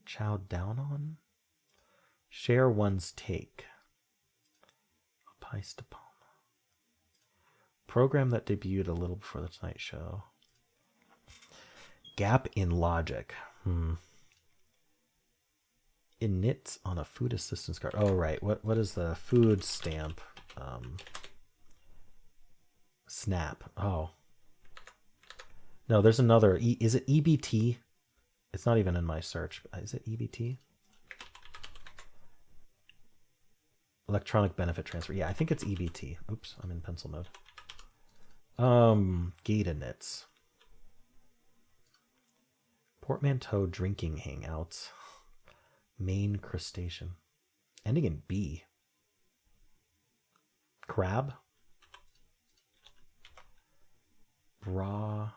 Chow down on? Share one's take. Pice de Palma. Program that debuted a little before the Tonight Show. Gap in logic. Init on a food assistance card. Oh, right. What is the food stamp? Snap. Oh. No, there's another. Is it EBT? It's not even in my search. Is it EBT? Electronic benefit transfer. Yeah, I think it's EBT. Oops, I'm in pencil mode. Gata knits. Portmanteau drinking hangouts. Main crustacean. Ending in B. Crab. Raw.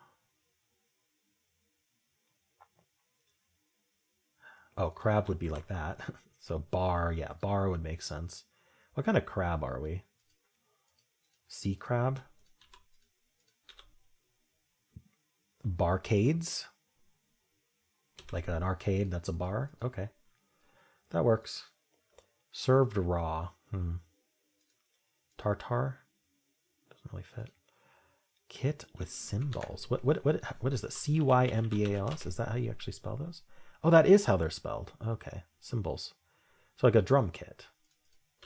Oh, crab would be like that. So bar, yeah, bar would make sense. What kind of crab are we? Sea crab? Barcades? Like an arcade that's a bar? Okay. That works. Served raw. Tartar? Doesn't really fit. Kit with symbols. What is this? CYMBALS? Is that how you actually spell those? Oh, that is how they're spelled. Okay. Symbols. So like a drum kit.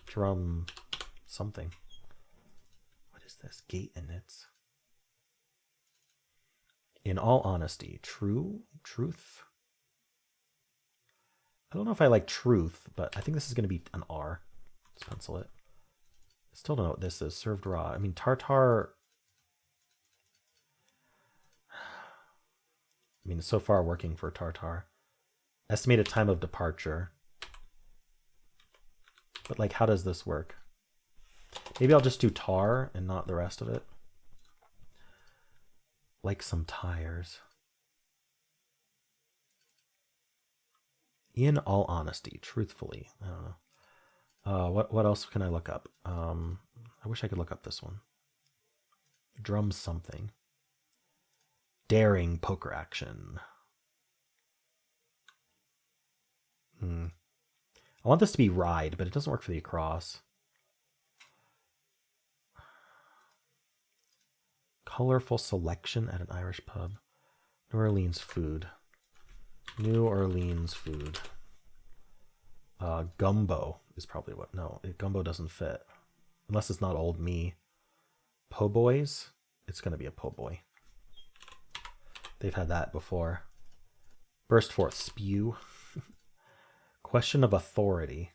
Drum something. What is this? Gate inits. In all honesty, truth. I don't know if I like truth, but I think this is going to be an R. Let's pencil it. I still don't know what this is. Served raw. I mean, tartar. I mean, so far working for tartar. Estimated time of departure. But like, how does this work? Maybe I'll just do tar and not the rest of it. Like some tires. In all honesty, truthfully. I don't know. What else can I look up? I wish I could look up this one. Drum something. Daring poker action. I want this to be ride, but it doesn't work for the across. Colorful selection at an Irish pub. New Orleans food. New Orleans food. Gumbo is probably what. No, gumbo doesn't fit. Unless it's not old me. Po' boys? It's going to be a po' boy. They've had that before. Burst forth. Spew. Question of authority.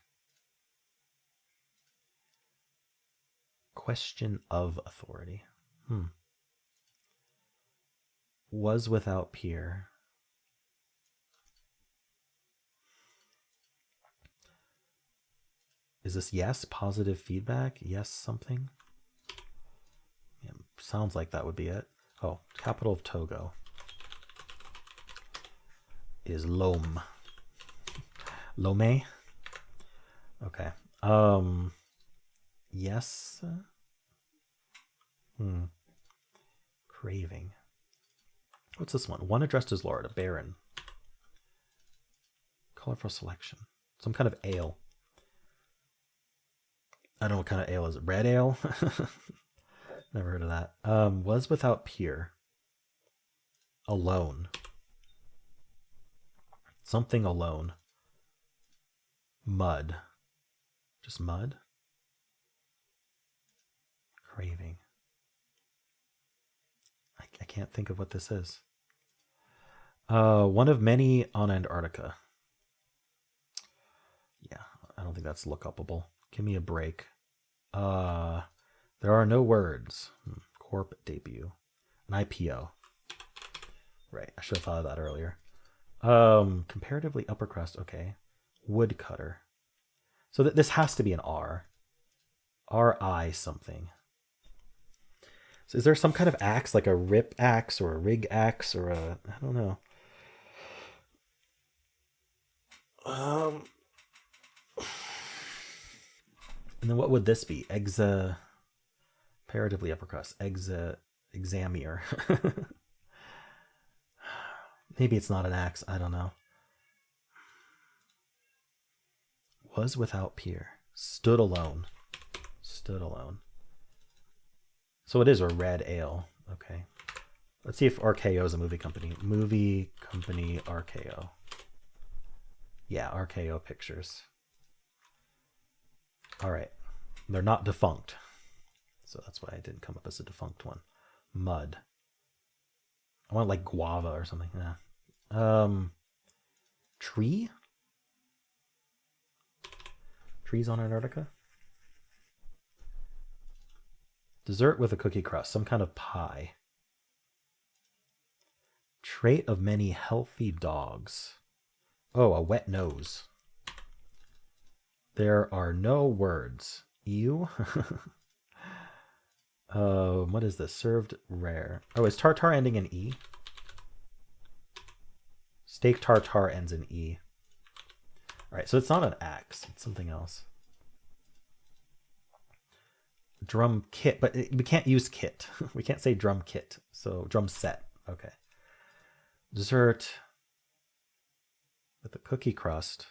Question of authority. Was without peer. Is this yes? Positive feedback? Yes, something? Yeah, sounds like that would be it. Oh, capital of Togo is Lome. Lome? Okay. Yes. Craving. What's this one? One addressed as Lord, a baron. Colorful selection. Some kind of ale. I don't know what kind of ale is it. Red ale? Never heard of that. Was without peer. Alone. Something alone. Mud. Just mud? Craving. I can't think of what this is. One of many on Antarctica. Yeah, I don't think that's look-upable. Give me a break. There are no words. Corp debut. An IPO. Right, I should have thought of that earlier. Comparatively upper crust, okay. Woodcutter. So this has to be an R. R-I something. So is there some kind of axe, like a rip axe or a rig axe or a, I don't know. And then what would this be? Comparatively upper crust. Examier. Maybe it's not an axe. I don't know. Was without peer. Stood alone. Stood alone. So it is a red ale. Okay. Let's see if RKO is a movie company. Movie company RKO. Yeah, RKO Pictures. All right. They're not defunct. So that's why I didn't come up as a defunct one. Mud. I want like guava or something. Yeah. Tree? Trees on Antarctica? Dessert with a cookie crust. Some kind of pie. Trait of many healthy dogs. Oh, a wet nose. There are no words. Ew. What is this? Served rare. Oh, is tartar ending in E? Steak tartare ends in E. All right, so it's not an axe. It's something else. Drum kit, but we can't use kit. We can't say drum kit. So drum set. Okay. Dessert with a cookie crust.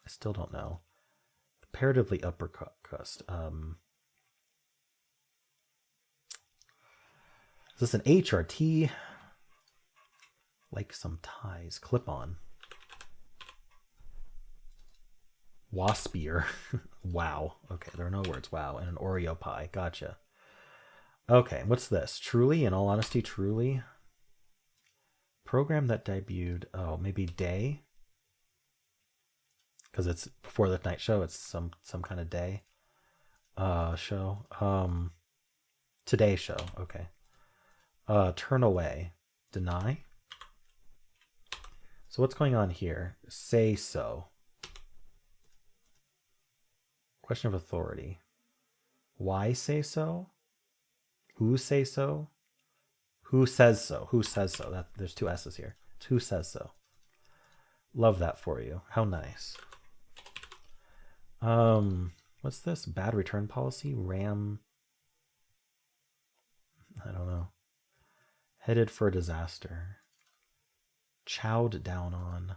I still don't know. Comparatively upper crust. Is this an H or a T? Like some ties. Clip on. Waspier. Wow. Okay, there are no words. Wow. And an Oreo pie. Gotcha. Okay, what's this? Truly, in all honesty, truly. Program that debuted. Oh, maybe Day? Because it's before the night show. It's some kind of day show. Today show. Okay. Turn away. Deny. So what's going on here? Say so. Question of authority. Why say so? Who say so? Who says so? Who says so? There's two S's here. It's who says so. Love that for you. How nice. What's this? Bad return policy? Ram. I don't know. Headed for disaster. Chowed down on.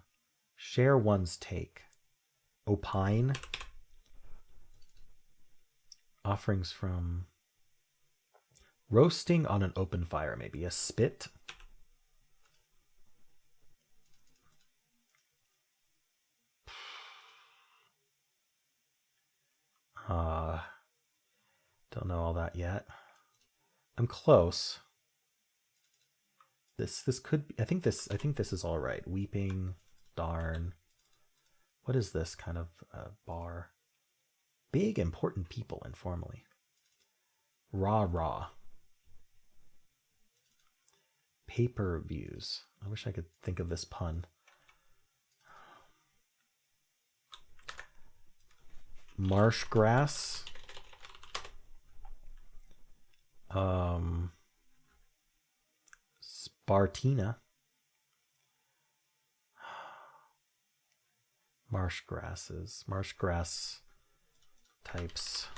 Share one's take. Opine. Offerings from. Roasting on an open fire, maybe. A spit. Don't know all that yet. I'm close. This could be, I think this is all right. Weeping, darn. What is this kind of bar? Big important people informally. Rah. Paper views. I wish I could think of this pun. Marsh grass. Spartina. Marsh grasses. Marsh grass types.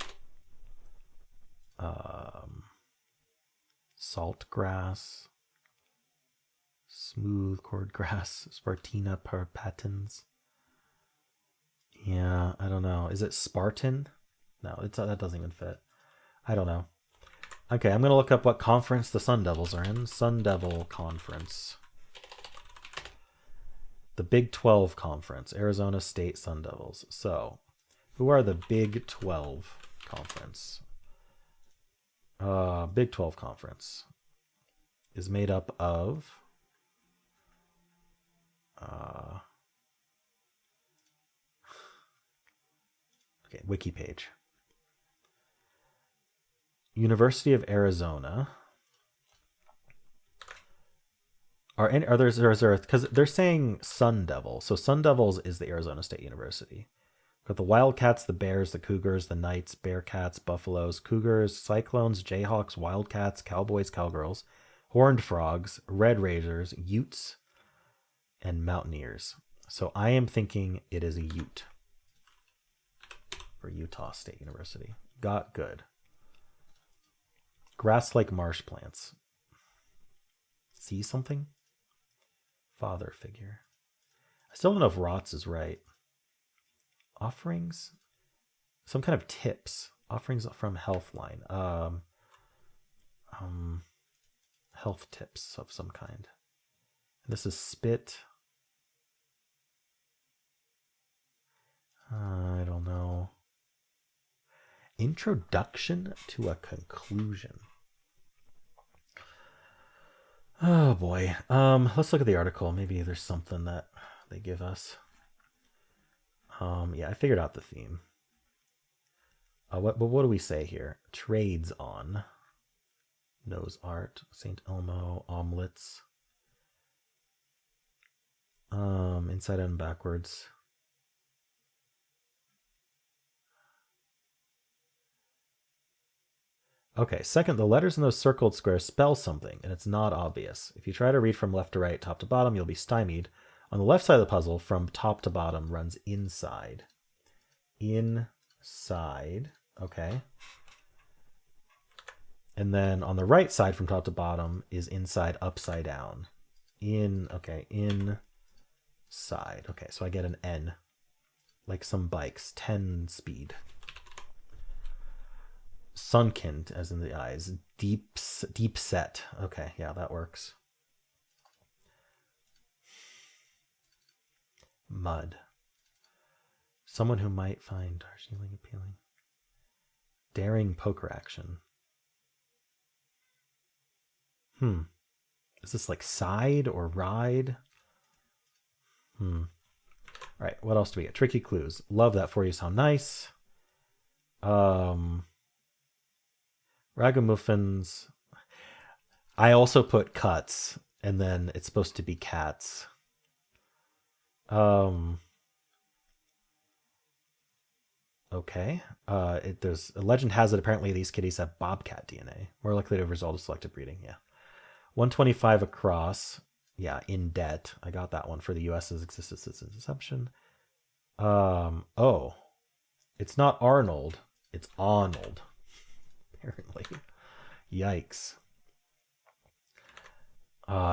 Salt grass. Smooth cord grass. Spartina patens. Yeah, I don't know. Is it Spartan? No, that doesn't even fit. I don't know. Okay, I'm going to look up what conference the Sun Devils are in. Sun Devil Conference. The Big 12 Conference. Arizona State Sun Devils. So, who are the Big 12 Conference? Big 12 Conference is made up of... okay, wiki page. University of Arizona, Are there because they're saying Sun Devil. So Sun Devils is the Arizona State University. Got the Wildcats, the Bears, the Cougars, the Knights, Bearcats, Buffaloes, Cougars, Cyclones, Jayhawks, Wildcats, Cowboys, Cowgirls, Horned Frogs, Red Raiders, Utes, and Mountaineers. So I am thinking it is a Ute for Utah State University. Got good. Grass-like marsh plants. See something? Father figure. I still don't know if Rots is right. Offerings? Some kind of tips. Offerings from Healthline. Health tips of some kind. This is spit. I don't know. Introduction to a conclusion. Oh boy. Let's look at the article. Maybe there's something that they give us. Yeah, I figured out the theme. What do we say here? Trades on. Nose art. St. Elmo. Omelets. Inside out and backwards. Okay, second, the letters in those circled squares spell something, and it's not obvious. If you try to read from left to right, top to bottom, you'll be stymied. On the left side of the puzzle, from top to bottom, runs inside. Inside. Okay. And then on the right side, from top to bottom, is inside, upside down. Okay, inside. Okay, so I get an N. Like some bikes, 10 speed. Sunken, as in the eyes. Deep set. Okay, yeah, that works. Mud. Someone who might find Darjeeling appealing. Daring poker action. Is this like side or ride? All right, what else do we get? Tricky clues. Love that for you. Sound nice. Ragamuffins. I also put cuts, and then it's supposed to be cats. Okay. There's a legend has it apparently these kitties have bobcat DNA. More likely to result of selective breeding. Yeah. 125 across. Yeah, in debt. I got that one for the U.S.'s existence as inception. Oh. It's not Arnold. It's Arnold. Apparently. Yikes.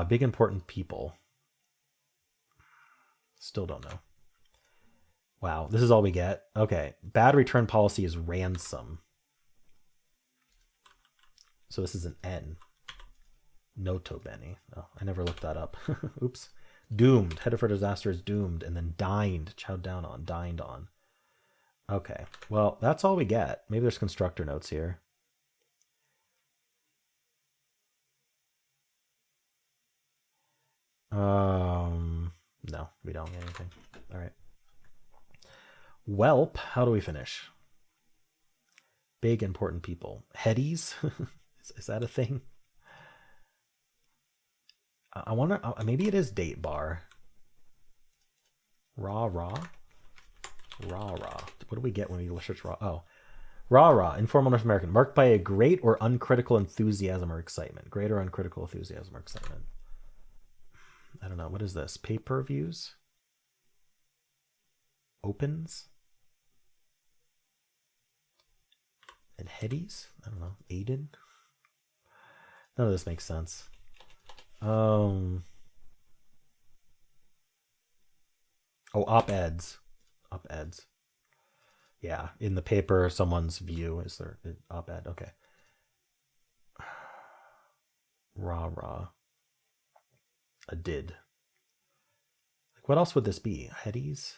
Big important people. Still don't know. Wow, this is all we get? Okay. Bad return policy is ransom. So this is an N. Noto bene. Oh, I never looked that up. Oops. Doomed. Headed for disaster is doomed. And then dined. Chowed down on. Dined on. Okay. Well, that's all we get. Maybe there's constructor notes here. No, we don't get anything. All right. Welp, how do we finish? Big important people. Headies? Is that a thing? I wonder, maybe it is date bar. Raw. What do we get when we search raw? Oh. Rah, informal North American, marked by a great or uncritical enthusiasm or excitement. Great or uncritical enthusiasm or excitement. I don't know. What is this? Pay-per-views? Opens? And headies? I don't know. Aided? None of this makes sense. Oh, op-eds. Op-eds. Yeah, in the paper, someone's view is their op-ed. Okay. Rah. A did. Like, what else would this be? Headies?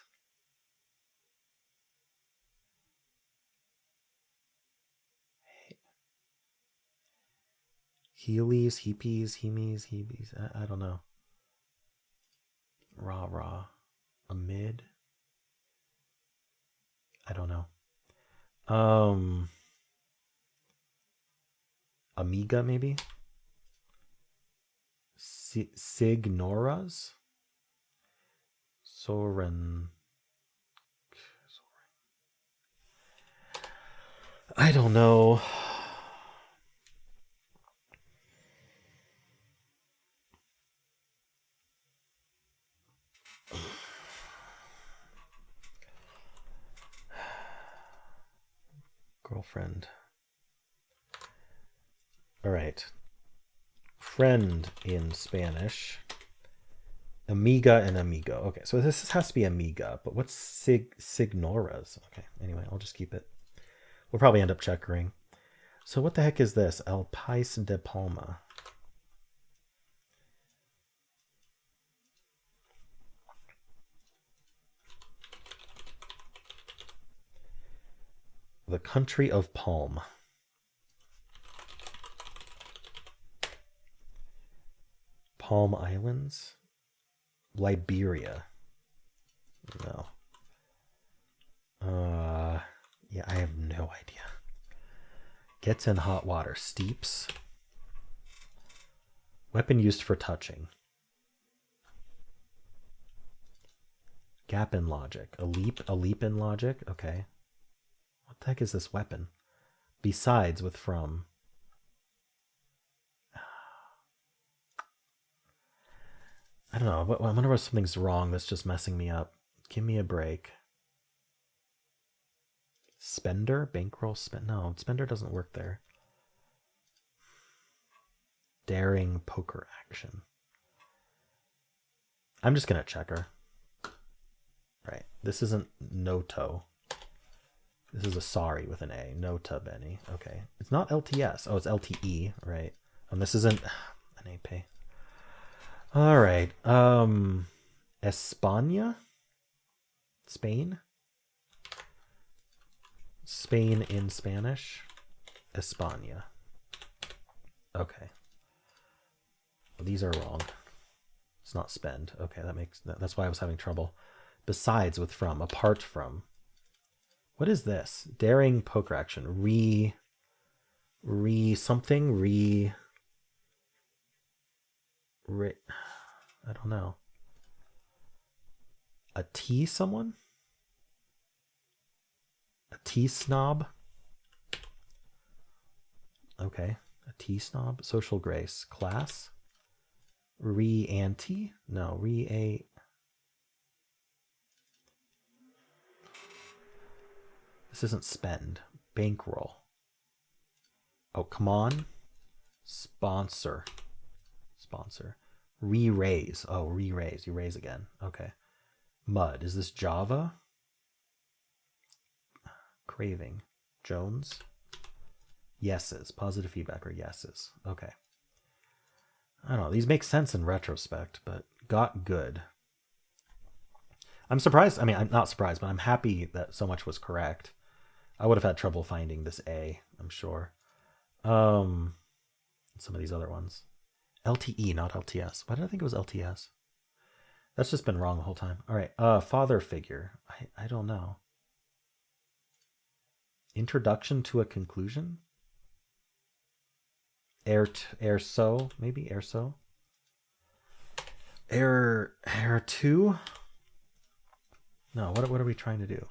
Heelys, heepies, hemies, heebies. I don't know. Rah. Amid. I don't know. Amiga, maybe? Signoras? Soren. I don't know. Girlfriend. All right. Friend in Spanish. Amiga and amigo. Okay, so this has to be amiga, but what's signoras? Okay, anyway, I'll just keep it. We'll probably end up checkering. So what the heck is this? El Pais de Palma. The country of Palm. Palm Islands? Liberia. No. Yeah, I have no idea. Gets in hot water. Steeps. Weapon used for touching. Gap in logic. A leap in logic. Okay. What the heck is this weapon? Besides with from. I don't know. I wonder if something's wrong that's just messing me up. Give me a break. Spender? Bankroll? No, spender doesn't work there. Daring poker action. I'm just going to check her. Right. This isn't Noto. This is a sorry with an A. Nota Bene. Okay. It's not LTS. Oh, it's LTE. Right. And this isn't an AP. All right. España? Spain? Spain in Spanish? España. Okay. Well, these are wrong. It's not spend. Okay, that's why I was having trouble. Besides with from, apart from. What is this? Daring poker action. Something. I don't know. A tea someone? A tea snob? Okay. A tea snob. Social grace. Class? Re-ante? No, re-a... This isn't spend. Bankroll. Oh, come on. Sponsor. Re-raise. Oh, re-raise. You raise again. Okay. Mud. Is this Java? Craving. Jones. Yeses. Positive feedback or yeses. Okay. I don't know. These make sense in retrospect, but got good. I'm surprised. I mean, I'm not surprised, but I'm happy that so much was correct. I would have had trouble finding this A, I'm sure. Some of these other ones. LTE, not LTS. Why did I think it was LTS? That's just been wrong the whole time. All right. Father figure. I don't know. Introduction to a conclusion? So, maybe so. Air 2? No, what are we trying to do?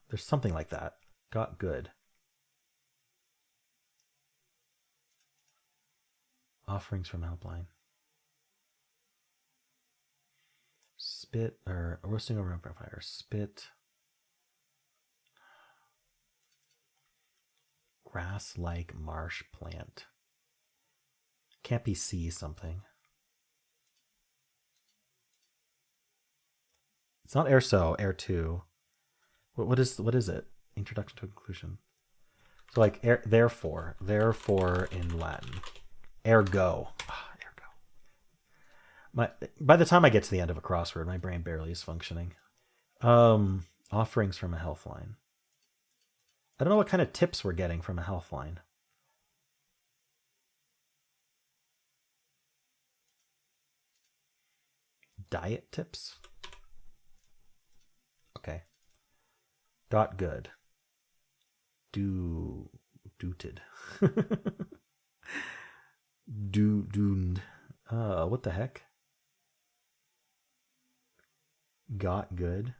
There's something like that. Got good. Offerings from helpline. Spit or roasting over a fire. Spit. Grass-like marsh plant. Can't be C something. It's not air 2. What is it? Introduction to a conclusion. So like therefore in Latin. Ergo. Ergo. By the time I get to the end of a crossword, my brain barely is functioning. Offerings from a health line. I don't know what kind of tips we're getting from a health line. Diet tips? Okay. Got good. Dooted. Doomed. What the heck? Got good.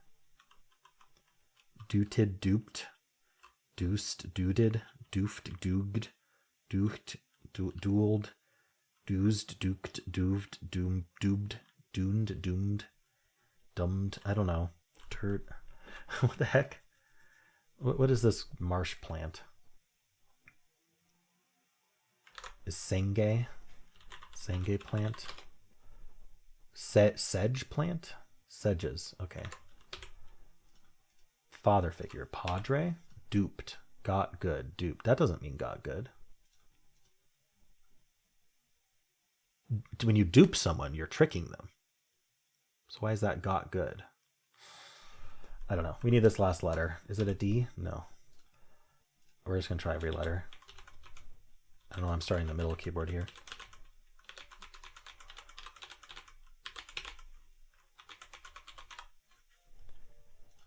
Dooted, duped. Deuced, duded. Doofed, dooged. Doocht, dueled. Doozed, duked, dooved, doomed, doobed, doomed, doomed, dumbed. I don't know. Turd. What the heck? What is this marsh plant? Is Senge? Senge plant? Sedge plant? Sedges. Okay. Father figure. Padre? Duped. Got good. Duped. That doesn't mean got good. When you dupe someone, you're tricking them. So why is that got good? I don't know. We need this last letter. Is it a D? No. We're just going to try every letter. I don't know. I'm starting the middle keyboard here.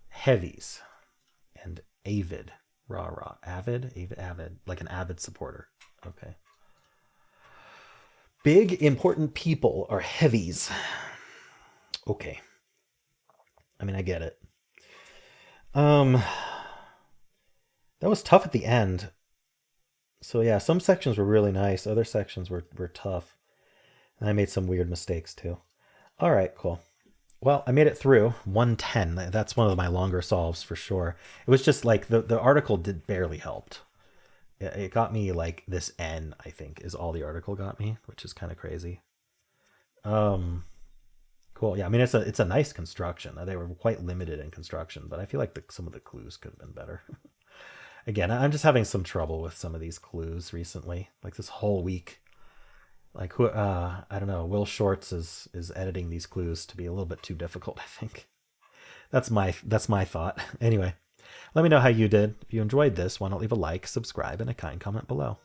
Heavies and avid. Rah rah. Avid? Avid. Like an avid supporter. Okay. Big, important people are heavies. Okay. I mean, I get it. That was tough at the end. So yeah, some sections were really nice. Other sections were tough. And I made some weird mistakes too. All right, cool. Well, I made it through 110. That's one of my longer solves for sure. It was just like the article did barely helped. It got me like this N, I think, is all the article got me, which is kind of crazy. Cool. Yeah, I mean it's a nice construction. They were quite limited in construction, but I feel like some of the clues could have been better. Again, I'm just having some trouble with some of these clues recently. Like this whole week, like who I don't know. Will Shorts is editing these clues to be a little bit too difficult. I think that's my thought. Anyway, let me know how you did. If you enjoyed this, why not leave a like, subscribe, and a kind comment below.